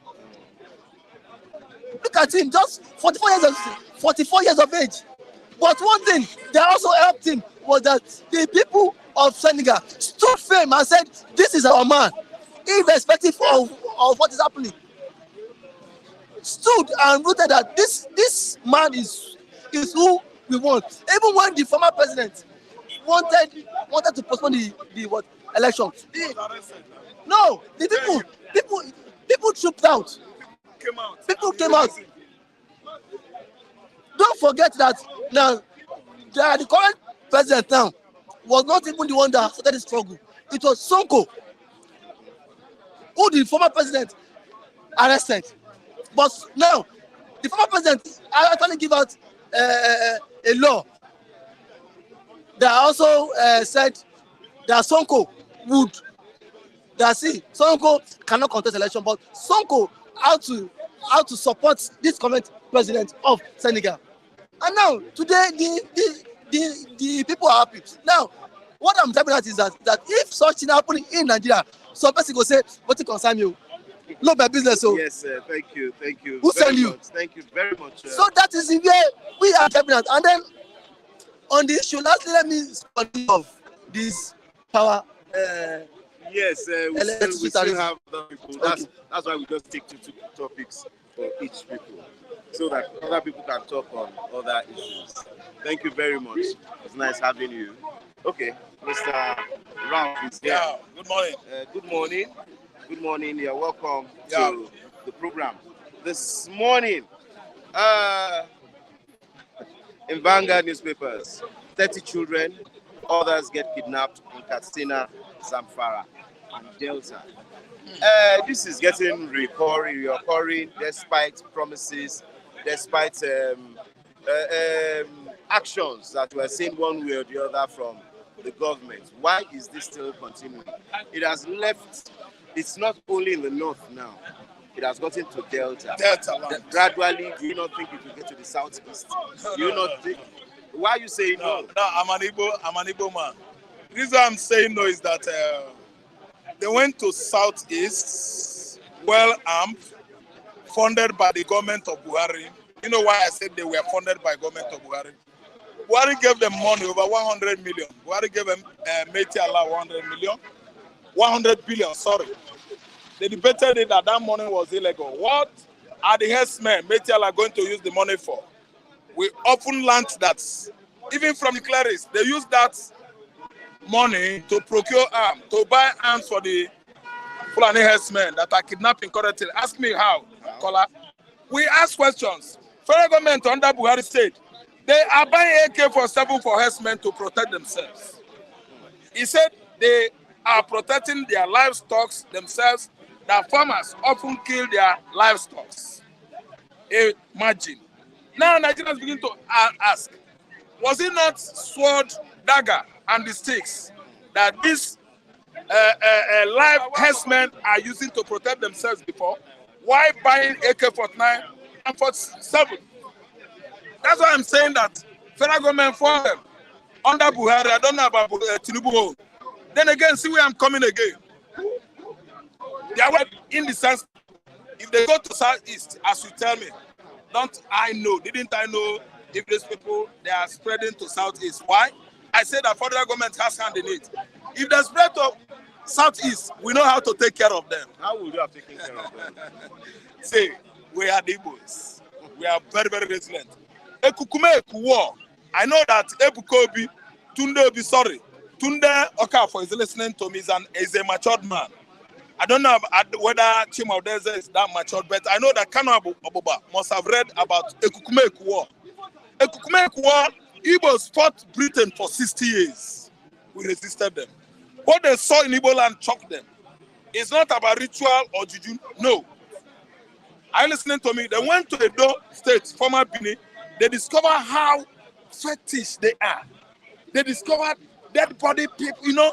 Look at him, just 44 years of age. But one thing that also helped him was that the people of Senegal stood firm and said, this is our man, irrespective of what is happening. Stood and rooted that this man is who we want. Even when the former president wanted to postpone the election. No, the people trooped out. People came out. Don't forget that now the current president now was not even the one that started the struggle. It was Sonko, who the former president arrested. But now the former president actually give out a law that also said that Sonko Sonko cannot contest election, but Sonko how to support this current president of Senegal. And now today the people are happy. Now what I'm telling you is that if such thing happening in Nigeria, some person go say, what it concern you? Not my business. So yes, thank you. Who send you? Thank you very much. So that is the way we are cabinet. And then on the issue, lastly, let me speak of this power. Yes, we still have other people. That's why we just take two topics for each people, so that other people can talk on other issues. Thank you very much. It's nice having you. Okay, Mr. Ralph is here. Yeah, good morning. Good morning. Good morning. You're welcome to the program. This morning, in Vanguard newspapers, 30 children, others get kidnapped in Katsina, Zamfara, and Delta. This is getting reoccurring despite promises, despite actions that we're seeing one way or the other from the government. Why is this still continuing? It has left, it's not only in the north now, it has gotten to Delta. Gradually, do you not think it will get to the southeast? Do you not think? Why are you saying no? No, I'm an Igbo man. The reason I'm saying no is that they went to southeast, well armed, funded by the government of Buhari. You know why I said they were funded by government of Buhari? Buhari gave them money, over 100 million. Buhari gave them Meti Allah 100 billion, sorry. They debated it that money was illegal. What are the herdsmen Meti Allah going to use the money for? We often learned that, even from the clerics, they use that money to procure arms, to buy arms for the Fulani herdsmen that are kidnapping currently. Ask me how, Kola. We ask questions. Federal government under Buhari said they are buying AK-47 for herdsmen to protect themselves. He said they are protecting their livestock themselves, that farmers often kill their livestock. Imagine. Now Nigerians begin to ask, was it not sword dagger and the sticks that these live herdsmen are using to protect themselves before, why buying AK-49 and 47? That's why I'm saying that federal government for them under Buhari. I don't know about Tinubu. Then again, see where I'm coming again. They are in the sense, if they go to Southeast, as you tell me, didn't I know if these people, they are spreading to Southeast? Why? I say that federal government has hand in it. If they spread to Southeast, we know how to take care of them. How would you have taken care of them? See, we are the Igbos. We are very, very resilient. Ekukume war. I know that Ebukobi, Tunde Obi, sorry. Tunde Okafor is listening to me, is a matured man. I don't know whether Chimaldeze is that matured, but I know that Kano Oboba must have read about Ekukume war. Ekukume war, Igbos fought Britain for 60 years. We resisted them. What they saw in Igbo land shocked them. It's not about ritual or juju. No. Are you listening to me? They went to Edo State, former Benin. They discovered how fetish they are. They discovered dead body people, you know.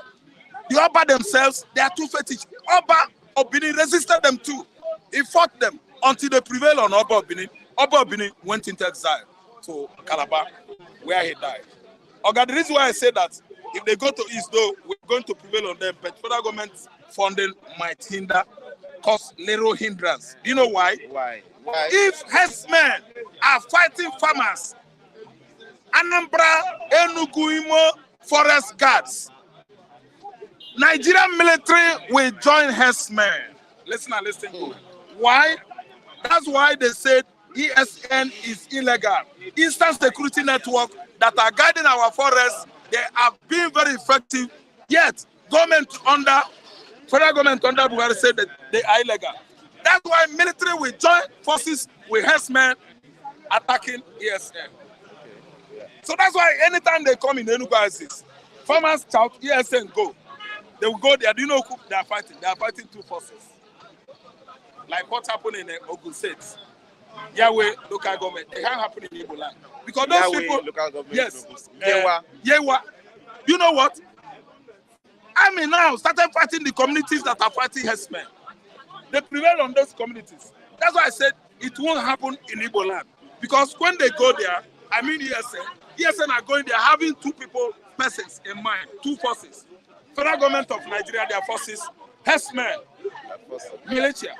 The Oba themselves, they are too fetish. Oba of Benin resisted them too. He fought them until they prevailed on Oba of Benin. Oba of Benin went into exile to Calabar, where he died. Okay, the reason why I say that, if they go to East, though, we're going to prevail on them, but federal government funding might cause little hindrance. Do you know why? Why? If herdsmen are fighting farmers, Anambra, Enugu, Imo, forest guards, Nigerian military will join herdsmen. Listen and listen to it. Why? That's why they said ESN is illegal. Eastern Security Network that are guiding our forests, they have been very effective. Yet, federal government under Buhari said that they are illegal. That's why military will join forces with herdsmen attacking ESN. So that's why anytime they come in Enugu Axis, farmers shout, ESN go. They will go there. Do you know who they are fighting? They are fighting two forces. Like what happened in Ogun State. Yahweh local government. It can't happen in Igbo land. Because those Yahweh, people, local government, yes, Yewa. You know what? I mean now started fighting the communities that are fighting herdsmen. They prevail on those communities. That's why I said it won't happen in Igbo land. Because when they go there, I mean ESN are going there having persons in mind, two forces. Federal government of Nigeria, their forces, herdsmen, militia,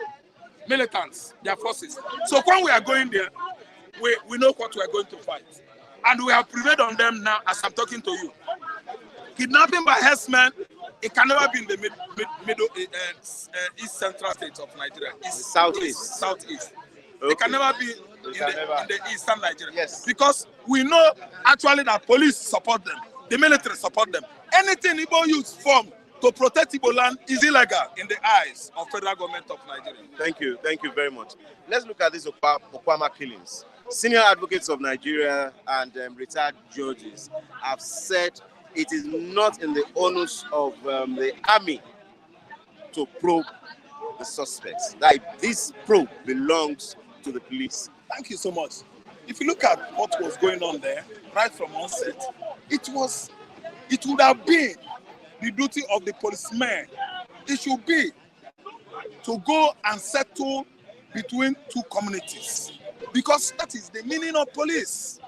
militants, their forces. So when we are going there, we know what we are going to fight. And we have prevailed on them now as I'm talking to you. Kidnapping by herdsmen, it can never be in the middle east central states of Nigeria. It's southeast. Okay. It can never be in the eastern Nigeria. Yes. Because we know actually that police support them, the military support them. Anything Igbo youth form to protect Igbo land is illegal in the eyes of federal government of Nigeria. Thank you very much. Let's look at these Okwama killings. Senior advocates of Nigeria and retired judges have said it is not in the onus of the army to probe the suspects. That this probe belongs to the police. Thank you so much. If you look at what was going on there, right from onset, it would have been the duty of the policeman. It should be to go and settle between two communities. Because that is the meaning of police.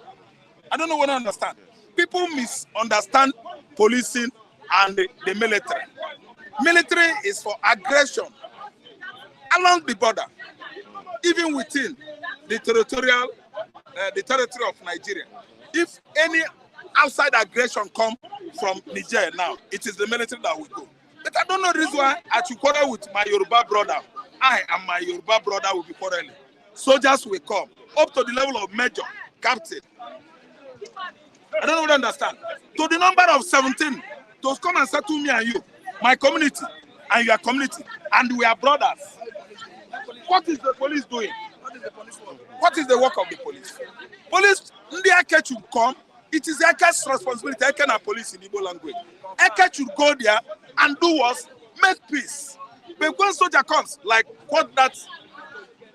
I don't know whether you understand. People misunderstand policing and the military. Military is for aggression along the border, even within the territory of Nigeria. If any outside aggression come from Niger now, it is the military that will go. But I don't know the reason why I should quarrel with my Yoruba brother. I and my Yoruba brother will be quarreling. Soldiers will come up to the level of major, captain. I don't know understand. To the number of 17, to come and settle me and you, my community and your community, and we are brothers. What is the police doing? What is the work of the police? Police, Eke should come. It is Eke's responsibility, Eke and police in Igbo language. Eke should go there and do what? Make peace. But when soldier comes, like what that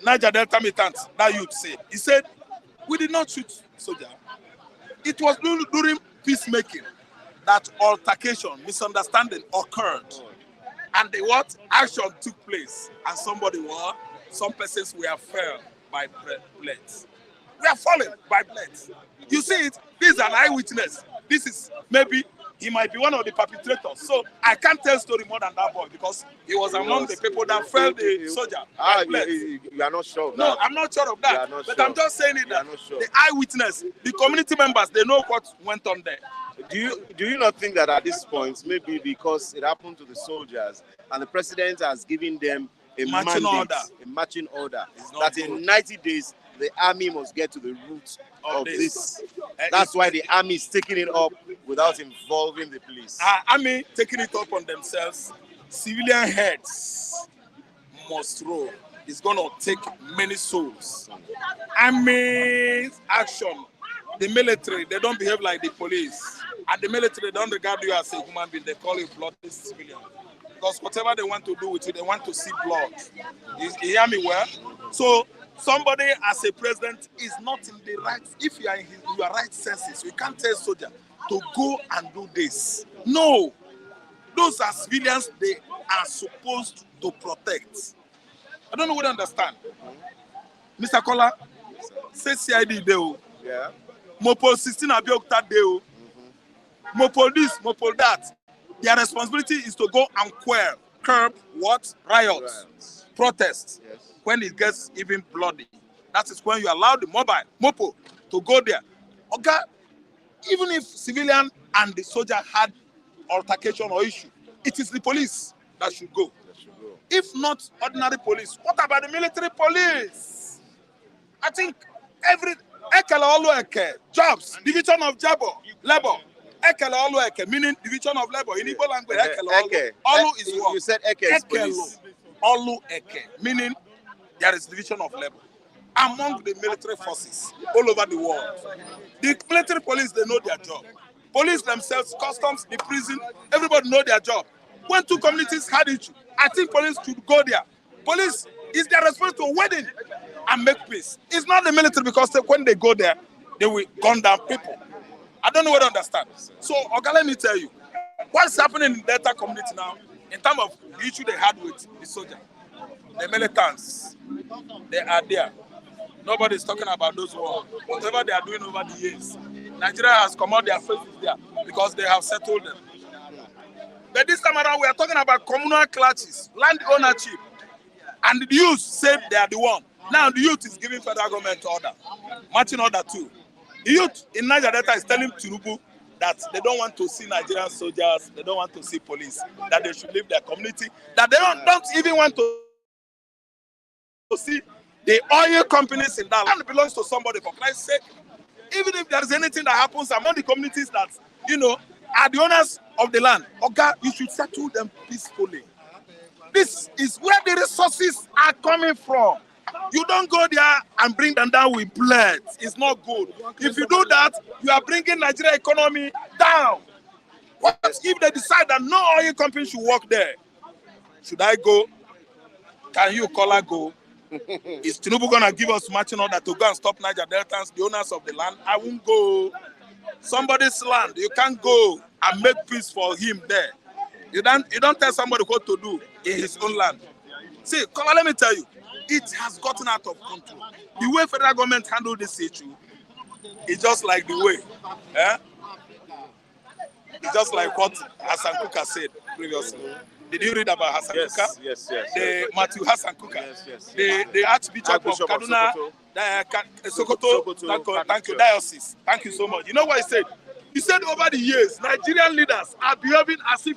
Niger Delta militant, that youth said, he said, we did not shoot soldier. It was during peacemaking. that altercation, misunderstanding occurred, and the what action took place, and some persons were fell by bullets. We are falling by bullets. You see it. This is an eyewitness. This is maybe he might be one of the perpetrators. So I can't tell story more than that boy because he was among the people that fell the soldier. You are not sure of that? No, I'm not sure of that. But sure. I'm just saying it that sure. the eyewitness, the community members, they know what went on there. Do you not think that at this point, maybe because it happened to the soldiers and the president has given them a Marching order. a marching order, not that in good. 90 days the army must get to the root of this? That's why the army is taking it up without involving the police. Army taking it up on themselves. Civilian heads must roll. It's going to take many souls. Army action. The military, they don't behave like the police. And the military, they don't regard you as a human being. They call you bloody civilian. Because whatever they want to do with you, they want to see blood. You hear me well? So somebody as a president is not in the right, if you are in your right senses, you can't tell a soldier to go and do this. No. Those are civilians they are supposed to protect. I don't know what you understand. Mr. Kola, say CID Deo. Yeah. Mopol 16 Abiokta Deo. Mopol this, Mopol that. Their responsibility is to go and curb what? Riots. Protests. Yes. When it gets even bloody. That is when you allow the Mopo to go there. Okay, even if civilian and the soldier had altercation or issue, it is the police that should go. If not ordinary police, what about the military police? I think every jobs, division of labor. Meaning division of labor. In Igbo language, Olu is what? You said Eke is police. Olu Eke, meaning there is division of labor among the military forces all over the world. The military police, they know their job. Police themselves, customs, the prison, everybody know their job. When two communities had issue, I think police should go there. Police is their responsibility to wedding and make peace. It's not the military because when they go there, they will gun down people. I don't know what to understand. So, okay, let me tell you, what's happening in the Delta community now, in terms of the issue they had with the soldier, the militants, they are there. Nobody is talking about those ones. Whatever they are doing over the years, Nigeria has come out their faces there because they have settled them. But this time around, we are talking about communal clashes, land ownership, and the youth said they are the one. Now the youth is giving federal government order, marching order too. The youth in Niger Delta is telling Tinubu that they don't want to see Nigerian soldiers, they don't want to see police, that they should leave their community, that they don't even want to see the oil companies in that land belongs to somebody, for Christ's sake. Even if there is anything that happens among the communities that, are the owners of the land, okay, you should settle them peacefully. This is where the resources are coming from. You don't go there and bring them down with blood. It's not good. If you do that, you are bringing Nigeria economy down. What if they decide that no oil company should work there? Should I go? Can you call her go? Is Tinubu going to give us marching order to go and stop Niger Deltans, the owners of the land? I won't go. Somebody's land, you can't go and make peace for him there. You don't tell somebody what to do in his own land. See, let me tell you, it has gotten out of control. The way federal government handled this issue is just like the way. It's just like what Hassan Kuka said previously. Did you read about Hassan Kuka? Yes. The Matthew Hassan Kuka. Yes. The Archbishop of Kaduna, Sokoto, thank you, diocese. Thank you so much. You know what he said? He said over the years, Nigerian leaders are behaving as if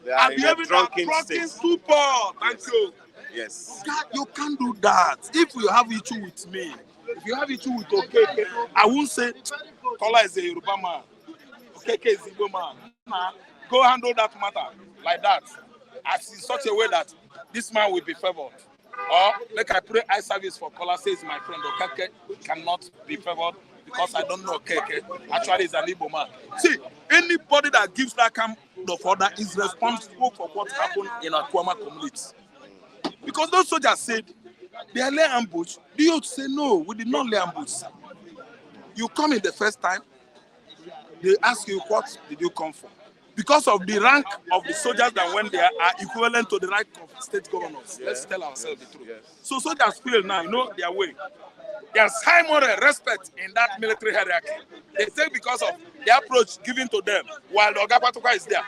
they are behaving drunken stupor. Thank you. Yes. God, you can't do that. If you have issue with me, if you have issue with Okeke, I won't say Kola is a Yoruba man. Okeke is a Igbo man. Nah, go handle that matter like that. As in such a way that this man will be favored. Or like I pray eye service for Kola, says my friend Okeke cannot be favored because I don't know Okeke. Actually, he's an Igbo man. See, anybody that gives that kind of order is responsible for what happened in Akwama community. Because those soldiers said they lay ambush. The youth say no, we did not lay ambush. You come in the first time, they ask you, what did you come for? Because of the rank of the soldiers that went there are equivalent to the rank of state governors. Yeah. Let's tell ourselves the truth. Yes. So soldiers feel now, you know their way. There's high moral respect in that military hierarchy. They think because of the approach given to them while the Oga Patuka is there.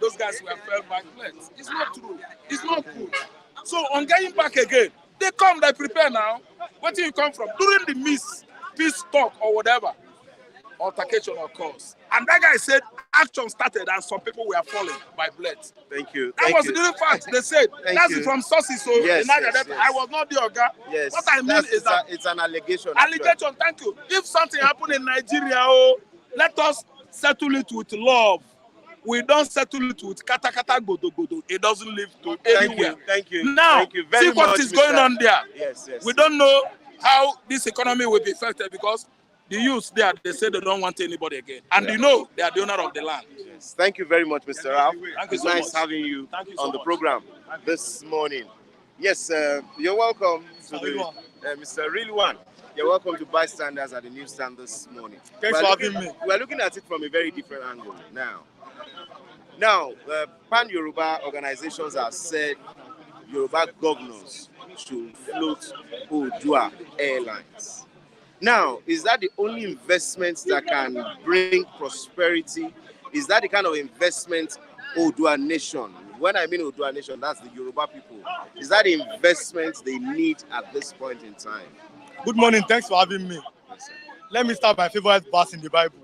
Those guys were fell by plates. It's not true. It's not good. So on getting back again, they come, they prepare now. Where do you come from? During the peace talk or whatever, altercation occurs. And that guy said action started and some people were falling by bullets. Thank you. That Thank was you. the real fact. They said that's you. from sources. So Yes, yes. yes. I was not the Oga. Yes. What I mean is that it's an allegation. allegation. Thank you. If something happened in Nigeria, oh, let us settle it with love. We don't settle it with kata kata godo godo. It doesn't live to anywhere. Thank you. Now, Thank you very see what much, is going on there. Yes, yes. We don't know how this economy will be affected because the youth there, they say they don't want anybody again. And you know, they are the owner of the land. Yes. Thank you very much, Mr. Ralph. Thank you It's so nice much. having you Thank you so on the much. program this morning. Yes, you're welcome to the Mr. Rilwan. You're welcome to Bystanders at the newsstand this morning. Thanks for having me. We're looking at it from a very different angle now. Now, pan-Yoruba organizations have said Yoruba governors should float Odua Airlines. Now, is that the only investment that can bring prosperity? Is that the kind of investment Odua Nation, when I mean Odua Nation, that's the Yoruba people, is that the investment they need at this point in time? Good morning. Thanks for having me. Let me start my favorite verse in the Bible.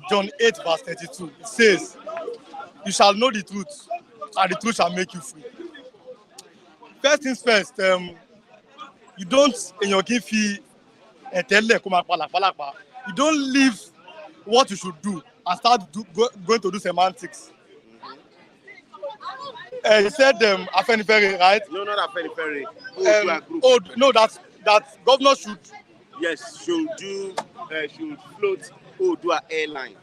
John 8, verse 32. It says, "You shall know the truth, and the truth shall make you free." First things first, you don't, in your give fee, you don't leave what you should do and start going to do semantics. You said Afenifere, right? No, not Afenifere. Odua Group. No, that governor should. Yes, should float Odua Airline.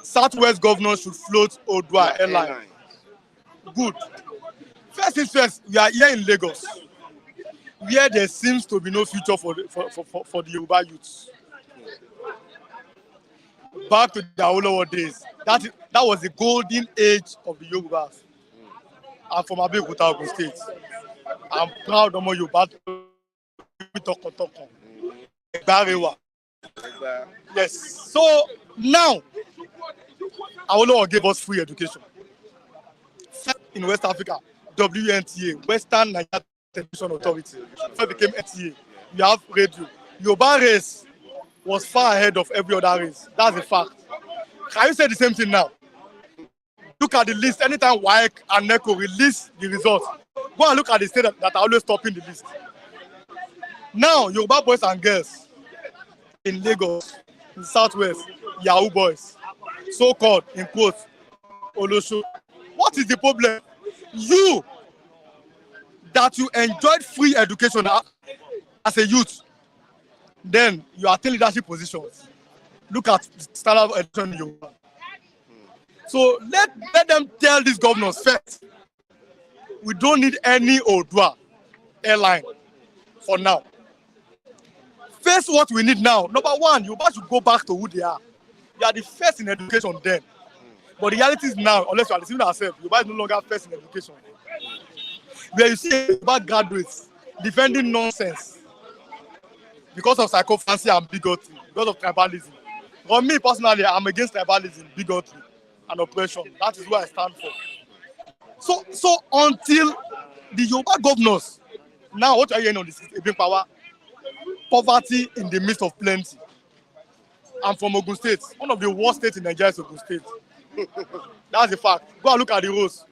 Southwest governor should float Odua Airline. Good. First things first, we are here in Lagos, where there seems to be no future for the Yoruba youths. Back to the Awolowo days, that was the golden age of the Yorubas. I'm from Abeokuta, Ogun State. I'm proud of my Yoruba. Yes. So now, Awolowo gave us free education. First in West Africa, WNTA, Western Nigeria Television Authority. Before it became NTA, we have radio. Yoruba race was far ahead of every other race. That's a fact. Can you say the same thing now? Look at the list. Anytime WAEC and NECO release the results, go and look at the state that are always topping the list. Now, Yoruba boys and girls in Lagos, in the Southwest, Yahoo boys, so-called, in quotes, Olosho. What is the problem? You, that you enjoyed free education as a youth, then you are in leadership positions. Look at the standard of education in Yoruba. So let them tell these governors first, we don't need any Odua airline for now. First, what we need now, number one, Yoruba should go back to who they are. They are the first in education then. But the reality is now, unless you are deceiving ourselves, Yoruba is no longer first in education. Where you see Yoruba graduates defending nonsense because of sycophancy and bigotry, because of tribalism. For me personally, I'm against tribalism, bigotry, and oppression. That is what I stand for. So until the Yoruba governors, now what are you hearing on this? A big power, poverty in the midst of plenty. I'm from Ogun State. One of the worst states in Nigeria is Ogun State. That's a fact. Go and look at the roads.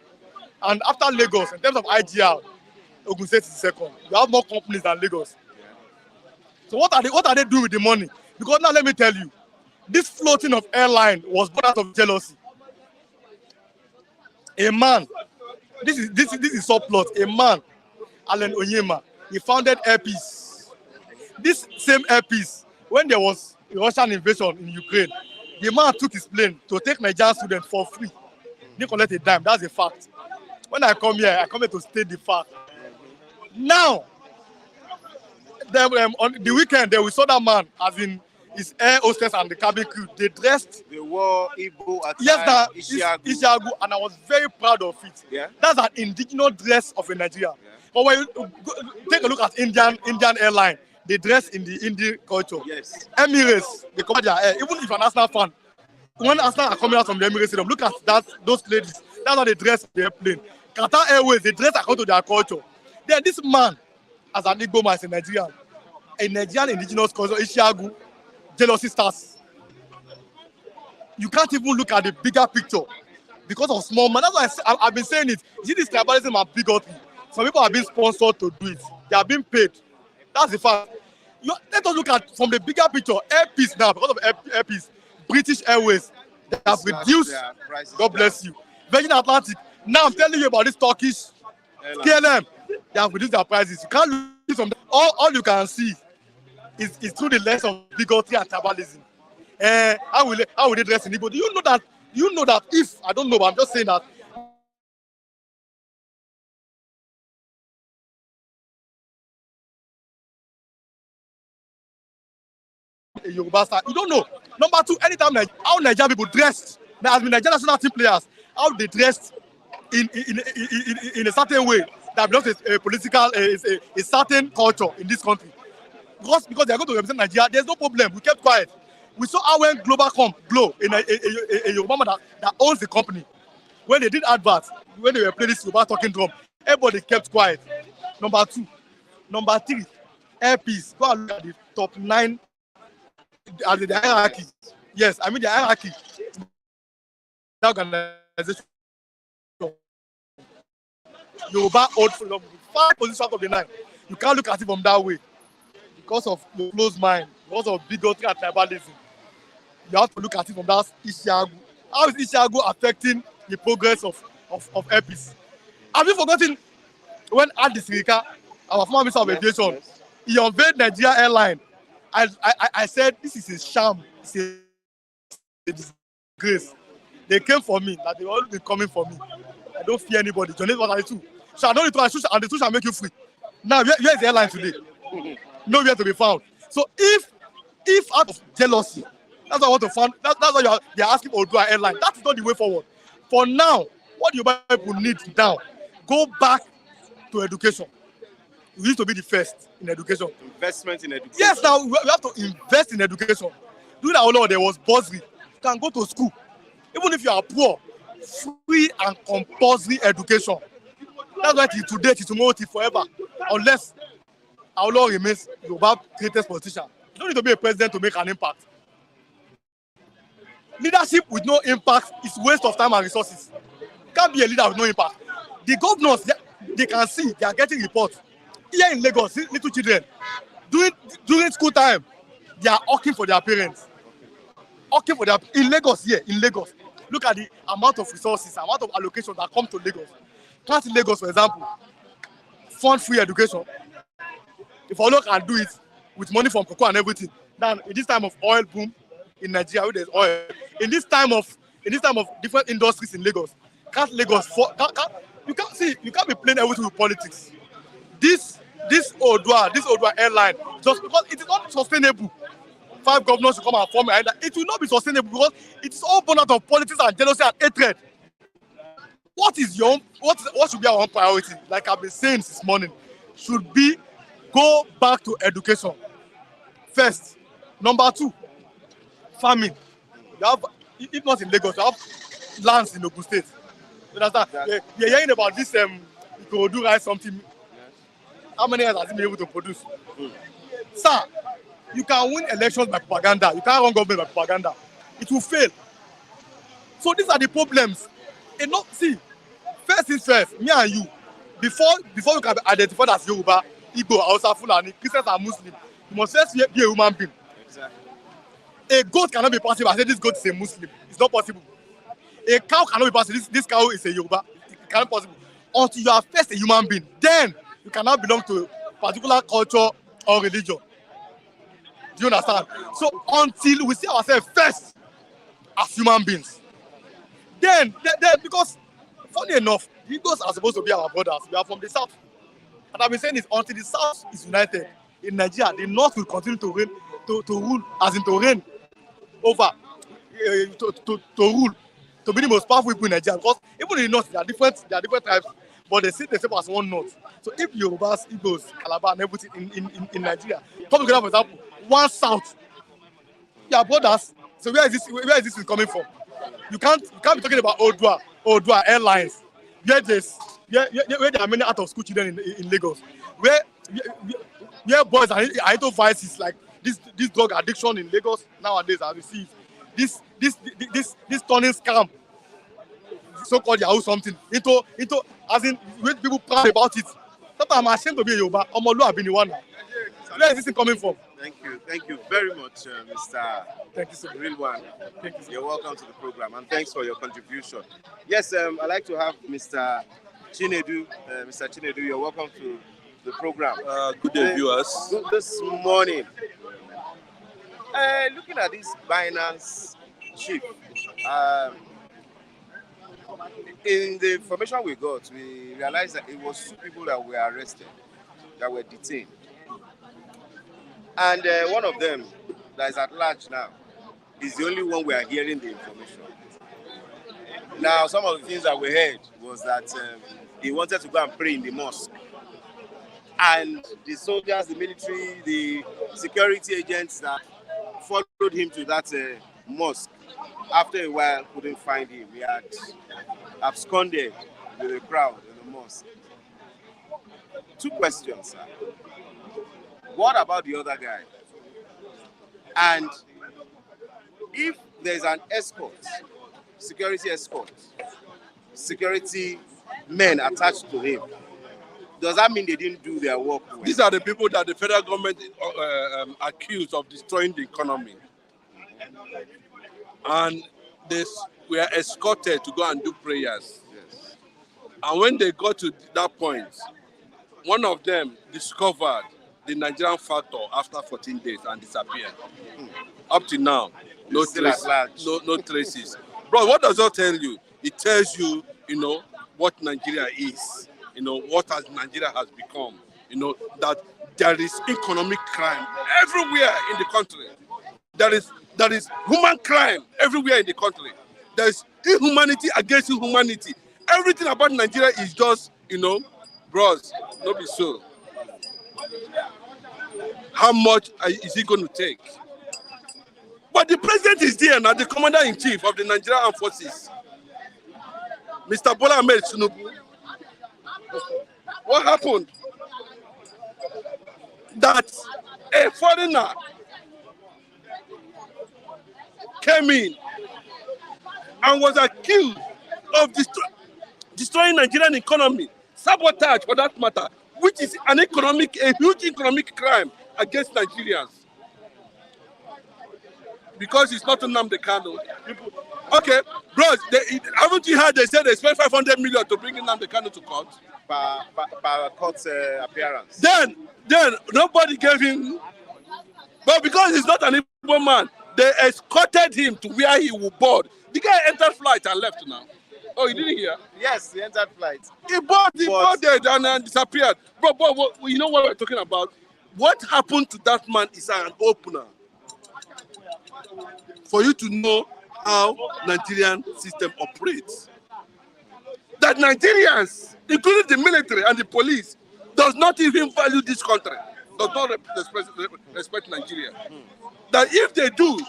And after Lagos, in terms of IGR, Ogun State is second. You have more companies than Lagos. So what are they doing with the money? Because now let me tell you, this floating of airline was born out of jealousy. A man, this is subplot. A man, Alan Onyema, he founded Airpeace. This same Airpeace, when there was a Russian invasion in Ukraine, the man took his plane to take Nigerian students for free. Didn't collect a dime. That's a fact. When I come here to state the fact. Now, on the weekend, we saw that man, as in his air hostess and the cabin crew, they dressed. They wore Igbo attire. Yes, that Ishiagu. Ishiagu, and I was very proud of it. Yeah. That's an indigenous dress of a Nigeria. Yeah. But when you take a look at Indian airline, they dress in the Indian culture. Yes. Emirates, they cover their hair. Even if you're an Arsenal fan, when Arsenal are coming out from the Emirates Stadium, look at those ladies. That's how they dress on the airplane. Qatar Airways, they dress according to their culture. Then this man, as an Igbo man, is a Nigerian indigenous culture, Ishiagu, jealousy starts. You can't even look at the bigger picture because of small man. That's why I've been saying it. You see this tribalism and bigotry. Some people are being sponsored to do it. They are being paid. That's the fact. Let us look at from the bigger picture. Air Peace now, because of Air Peace, British Airways, they have reduced. God bless you. Virgin Atlantic. Now I'm telling you about this Turkish KLM. They have reduced their prices. You can't look from all you can see is through the lens of bigotry and tribalism. How will they dress in Igbo? Do you know that? If I don't know, but I'm just saying that. A Yoruba star. You don't know. Number two, anytime how Nigerian people dressed, there has been Nigerian national team players, how they dressed in a certain way that belongs to a political, a certain culture in this country. Because they are going to represent Nigeria, there's no problem. We kept quiet. We saw how when Glow in a Yoruba man that owns the company, when they did adverts, when they were playing this Yoruba talking drum, everybody kept quiet. Number two. Number three, Air Peace. Go and look at the top 9 as the hierarchy. Yes, I mean the hierarchy. The organization. Yoruba hold for 5 positions out of the 9. You can't look at it from that way because of your closed mind, because of bigotry and tribalism. You have to look at it from that Ishiagu. How is Ishiagu affecting the progress of Air Peace? Have you forgotten when Adi Sirika, our former Minister of Aviation, he unveiled Nigeria Airline? I said this is a sham, it's a disgrace. They came for me, that they've always been coming for me. I don't fear anybody. Johnny was like too. So I don't need to shoot, and the truth shall make you free. Now where is the airline today? Nowhere to be found. So if out of jealousy, that's what I want to find. That's why they're asking Odua Airline. That is not the way forward. For now, what you people need now, go back to education. We need to be the first in education. Investment in education. Yes, now we have to invest in education. During our law, there was bursary. You can go to school. Even if you are poor, free and compulsory education. That's why till today, till tomorrow, till forever. Unless our law remains Yoruba's greatest politician. You don't need to be a president to make an impact. Leadership with no impact is waste of time and resources. You can't be a leader with no impact. The governors, they can see, they are getting reports. Here in Lagos, little children, during school time, they are hawking for their parents. In Lagos, look at the amount of resources, amount of allocation that come to Lagos. Class in Lagos, for example, fund free education. If Olo can do it with money from cocoa and everything, then in this time of oil boom in Nigeria, where there's oil, in this time of different industries in Lagos, you can't be playing everything with politics. This Odua airline, just because it is not sustainable. 5 governors should come and form it. It will not be sustainable because it is all born out of politics and jealousy and hatred. What should be our own priority? Like I've been saying this morning, should be go back to education first. Number 2, farming. You have, if not in Lagos, you have lands in Ogun State. You understand? You're hearing about this you could do right something. How many years has he been able to produce? Sir, you can win elections by propaganda. You can't run government by propaganda. It will fail. So these are the problems. See, first things first, me and you, before we can be identified as Yoruba, Igbo, Hausa, Fulani, Christians and Muslims, you must first be a human being. Exactly. A goat cannot be possible. I say this goat is a Muslim. It's not possible. A cow cannot be possible. This cow is a Yoruba. It cannot be possible. Until you are first a human being, then you cannot belong to a particular culture or religion. Do you understand? So until we see ourselves first as human beings, then because funny enough, the Igbos are supposed to be our brothers. We are from the south. And I've been saying this, until the south is united in Nigeria, the north will continue to reign to rule, as in to reign over, to rule, to be the most powerful people in Nigeria. Because even in the north, there are different tribes, but they see themselves as one north. So if Yorubas, Igbos, Calabar, and everything in Nigeria come together, for example, one south, they are brothers. So where is this coming from? You can't be talking about Odua Airlines, where there are many out of school children in Lagos, where boys are into vices like this drug addiction in Lagos nowadays, as we see it. This turning scam, so-called Yahoo something, into as in when people proud about it. Sometimes I'm ashamed to be a Yoruba. Omoluabi ni one now. Where is this thing coming from? Thank you very much, Mr. Thank you so much. Real One. Thank you so much. You're welcome to the program, and thanks for your contribution. Yes, I'd like to have Mr. Chinedu. Mr. Chinedu, you're welcome to the program. Good day, viewers. This morning, looking at this Binance chief, in the information we got, we realized that it was 2 people that were arrested, that were detained. And one of them that is at large now is the only one we are hearing the information. Now, some of the things that we heard was that he wanted to go and pray in the mosque. And the soldiers, the military, the security agents that followed him to that mosque, after a while, couldn't find him. He had absconded with the crowd in the mosque. 2 questions, sir. What about the other guy? And if there's an escort, security men attached to him, does that mean they didn't do their work well? These are the people that the federal government accused of destroying the economy. And they were escorted to go and do prayers. Yes. And when they got to that point, one of them discovered the Nigerian factor after 14 days and disappeared. Up to now, no traces. No traces. Bro, what does that tell you? It tells you, what Nigeria is. What Nigeria has become. That there is economic crime everywhere in the country. There is human crime everywhere in the country. There is inhumanity against inhumanity. Everything about Nigeria is just, bros, not be so. How much is he going to take? But the president is there now, the commander-in-chief of the Nigerian Armed Forces, Mr. Bola Ahmed Tinubu. What happened? That a foreigner came in and was accused of destroying Nigerian economy, sabotage for that matter, which is a huge economic crime against Nigerians. Because it's not Nnamdi Kanu. Okay, bros, haven't you heard they said they spent 500 million to bring Nnamdi Kanu to court? Per court appearance. Then nobody gave him, but because he's not an Igbo man, they escorted him to where he would board. The guy entered flight and left now. Oh, you didn't hear? Yes, he entered flight. He boarded and disappeared. Bro, you know what we're talking about? What happened to that man is an opener for you to know how Nigerian system operates. That Nigerians, including the military and the police, does not even value this country, does not respect Nigeria. That if they do,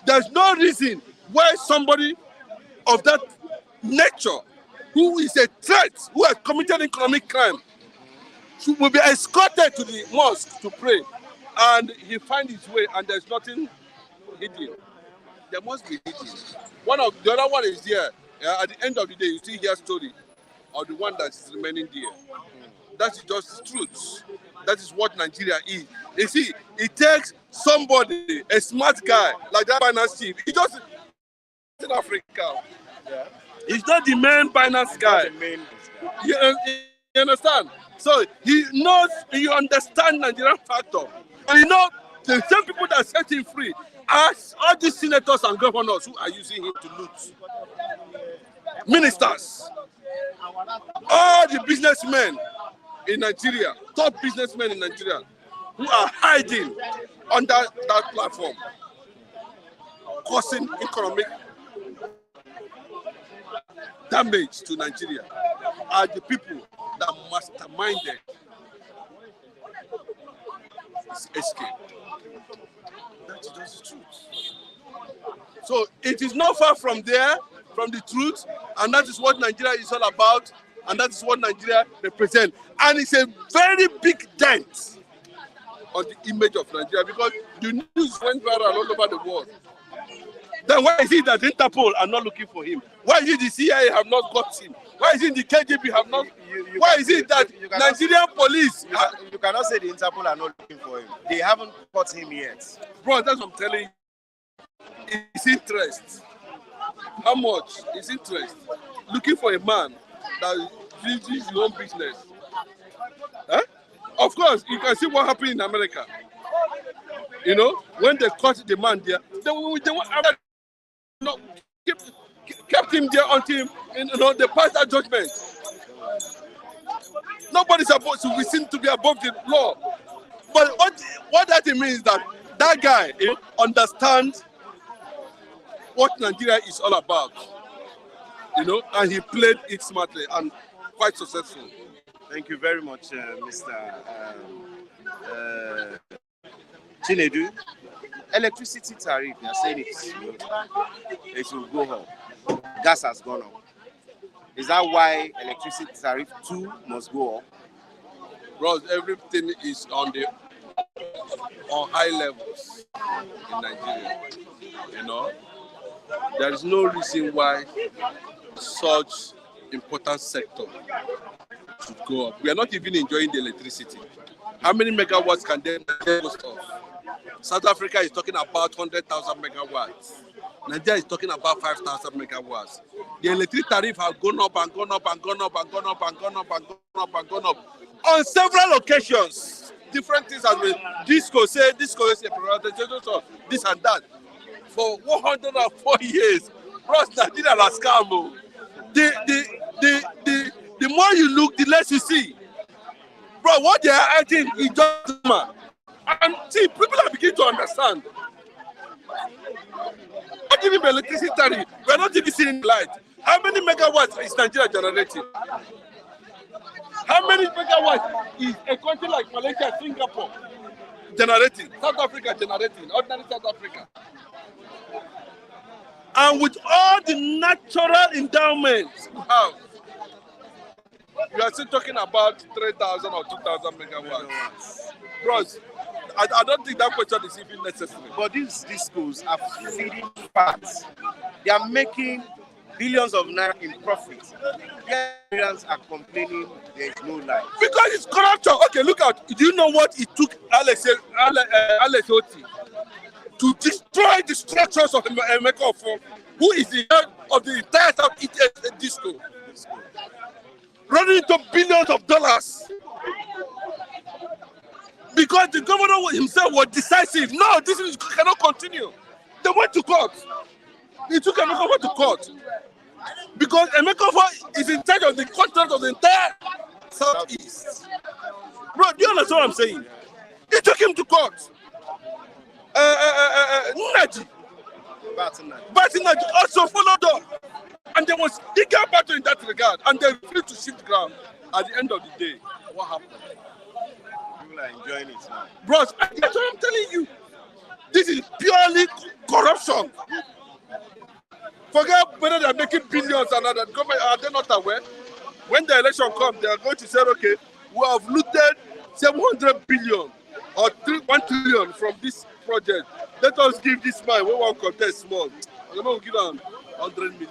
there's no reason why somebody of that nature, who is a threat, who has committed economic crime, will be escorted to the mosque to pray, and he finds his way, and there's nothing hidden. There must be hidden. The other one is there. At the end of the day, you still hear story of the one that is remaining there. That is just truth. That is what Nigeria is. You see, it takes somebody, a smart guy like that Binance chief. He just in Africa. Yeah. He's not the main Binance guy. You understand? So he knows, you understand Nigerian factor. And the same people that set him free as all these senators and governors who are using him to loot. Ministers, all the businessmen in Nigeria, top businessmen in Nigeria, who are hiding under that platform, causing economic damage to Nigeria, are the people that masterminded this escape. That is just the truth. So it is not far from there, from the truth, and that is what Nigeria is all about, and that is what Nigeria represents. And it's a very big dent on the image of Nigeria, because the news went viral all over the world. Then why is it that Interpol are not looking for him? Why is it the CIA have not got him? Why is it the KGB have not? Why is it that Nigerian police? You cannot say the Interpol are not looking for him. They haven't caught him yet. Bro, that's what I'm telling you. It's interest. How much is interest? Looking for a man that is his own business. Huh? Of course, you can see what happened in America. You know, when they caught the man there, they kept him there until they passed that judgment. Nobody's supposed to be seen to be above the law. But what that means is that guy understands what Nigeria is all about, and he played it smartly and quite successful. Thank you very much, Mr. Chinedu. Electricity tariff, they are saying it will go up. Gas has gone up. Is that why electricity tariff too must go up? Bros, everything is on high levels in Nigeria. There is no reason why such important sector should go up. We are not even enjoying the electricity. How many megawatts can they boast of? South Africa is talking about 100,000 megawatts. Nigeria is talking about 5,000 megawatts. The electric tariff has gone up and gone up and gone up and gone up and gone up and gone up and gone up. On several occasions, different things have been disco is a privatization, this and that. For 104 years, bros, Nigeria has scam. The more you look, the less you see. Bro, what they are acting is just and see, people are beginning to understand. Not even the electricity tariff, we are not even seeing light. How many megawatts is Nigeria generating? How many megawatts is a country like Malaysia, Singapore generating? South Africa generating, ordinary South Africa. And with all the natural endowments we have, you are still talking about 3,000 or 2,000 megawatts. Bros, I don't think that question is even necessary. But these schools are feeding fans. They are making billions of naira in profit. The Nigerians are complaining there is no light. Because it's corruption. Okay, look out. Do you know what it took Alex Oti to destroy the structures of Emeka Ofo, who is the head of the entire South Disco? Running into billions of dollars. Because the governor himself was decisive. No, this cannot continue. They went to court. He took Emeka Ofo to court. Because Emeka Ofo is in charge of the contract of the entire Southeast. Bro, do you understand what I'm saying? He took him to court. Naji also followed up. And there was bigger battle in that regard. And they refused to shift ground. At the end of the day, what happened? People are enjoying it now. Bros, that's what I'm telling you. This is purely corruption. Forget whether they're making billions or not. Government, are they not aware? When the election comes, they are going to say, okay, we have looted 700 billion or 1 trillion from this project. Let us give this man, we want contest small. And then we'll give them 100 million.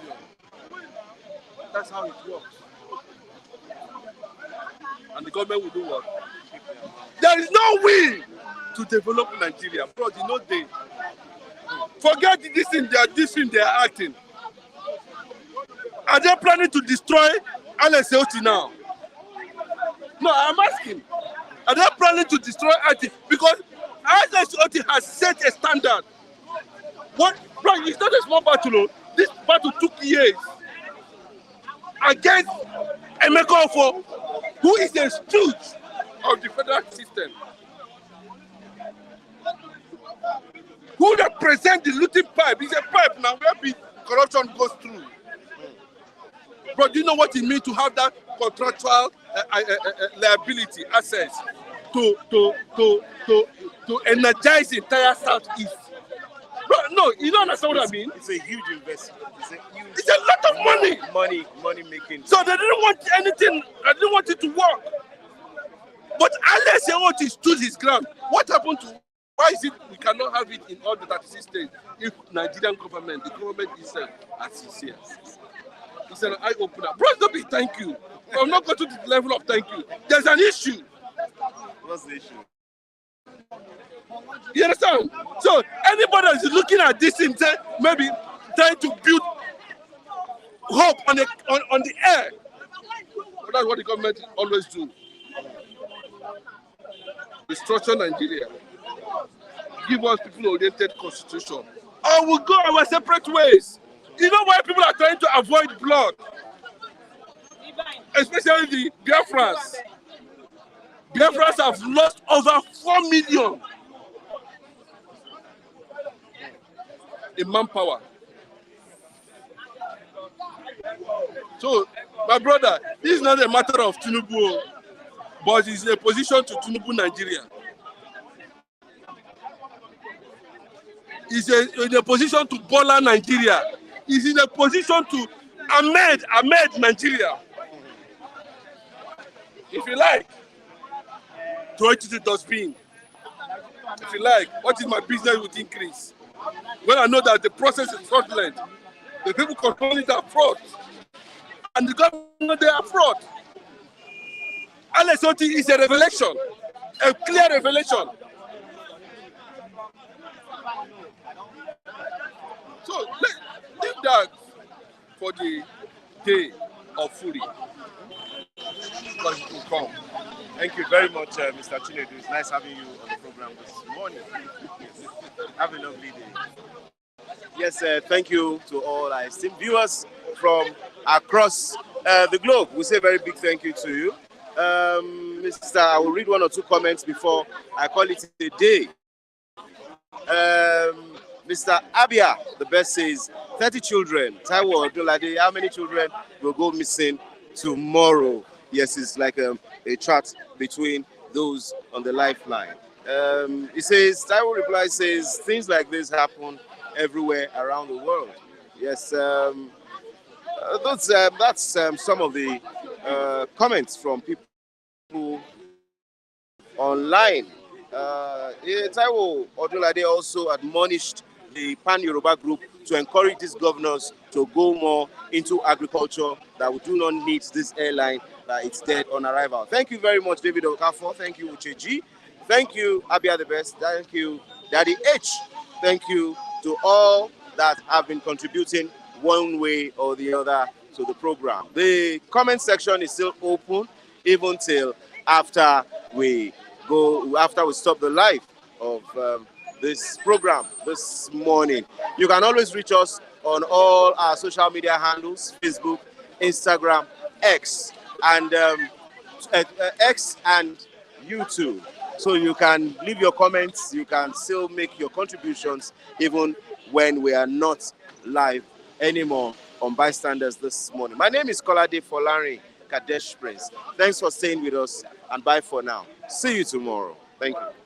That's how it works. And the government will do what? There is no way to develop Nigeria. Bro, you know they forget this thing they are acting. Are they planning to destroy Alex Oti now? No, I'm asking. Are they planning to destroy IT? Because Alex Oti has set a standard. What? Bro, it's not a small battle. This battle took years against Emeka Ofo, who is a stooge of the federal system. who represent the looting pipe. It's a pipe now where the corruption goes through. Bro, do you know what it means to have that contractual liability access to energize the entire southeast? Bro, no, you don't understand what I mean. It's a huge investment. It's a lot of money. Money making. So they didn't want anything. They didn't want it to work. But unless he stood his ground, what happened to? Why is it we cannot have it in all the 36 states if Nigerian government, the government itself, are sincere? It's an eye opener. Bro, don't be thank you. I'm not going to the level of thank you. There's an issue. What's the issue? You understand? So anybody that is looking at this and say, maybe trying to build hope on the air. Well, that's what the government always do. Restructure Nigeria. Give us people-oriented constitution. Or we'll go our separate ways. You know why people are trying to avoid blood? Especially the Biafrans. Biafrans have lost over 4 million in manpower. So, my brother, this is not a matter of Tinubu, but it's a position to Tinubu Nigeria. He's in a position to Bola Nigeria. He's in a position to Ahmed Nigeria. If you like, throw it to the dustbin. If you like, what is my business with increase? When I know that the process is fraudulent, the people controlling it are fraud, and the government, they are fraud. Alex Oti is a revelation, a clear revelation. So leave that for the day of fury, because it will come. Thank you very much, Mr. Chinedu. It's nice having you on the program this morning. Have a lovely day. Yes, thank you to all our esteemed viewers from across the globe. We say a very big thank you to you. I will read one or two comments before I call it a day. Mr. Abia, the best, says 30 children. Taiwo Odolade, how many children will go missing tomorrow? Yes, it's like a chat between those on the lifeline. He says, Taiwo reply says, things like this happen everywhere around the world. Yes, that's some of the comments from people online. Taiwo Odolade also admonished the Pan-Yoruba group to encourage these governors to go more into agriculture, that we do not need this airline, that it's dead on arrival. Thank you very much, David Okafor. Thank you, Ucheji. Thank you, Abia the best. Thank you, Daddy H. Thank you to all that have been contributing one way or the other to the program. The comment section is still open even till after we stop the live of this program this morning. You can always reach us on all our social media handles: Facebook, Instagram, X, and YouTube. So you can leave your comments, you can still make your contributions even when we are not live anymore on Bystanders this morning. My name is Kolade Folari Kadesh Prince. Thanks for staying with us, and bye for now. See you tomorrow. Thank you.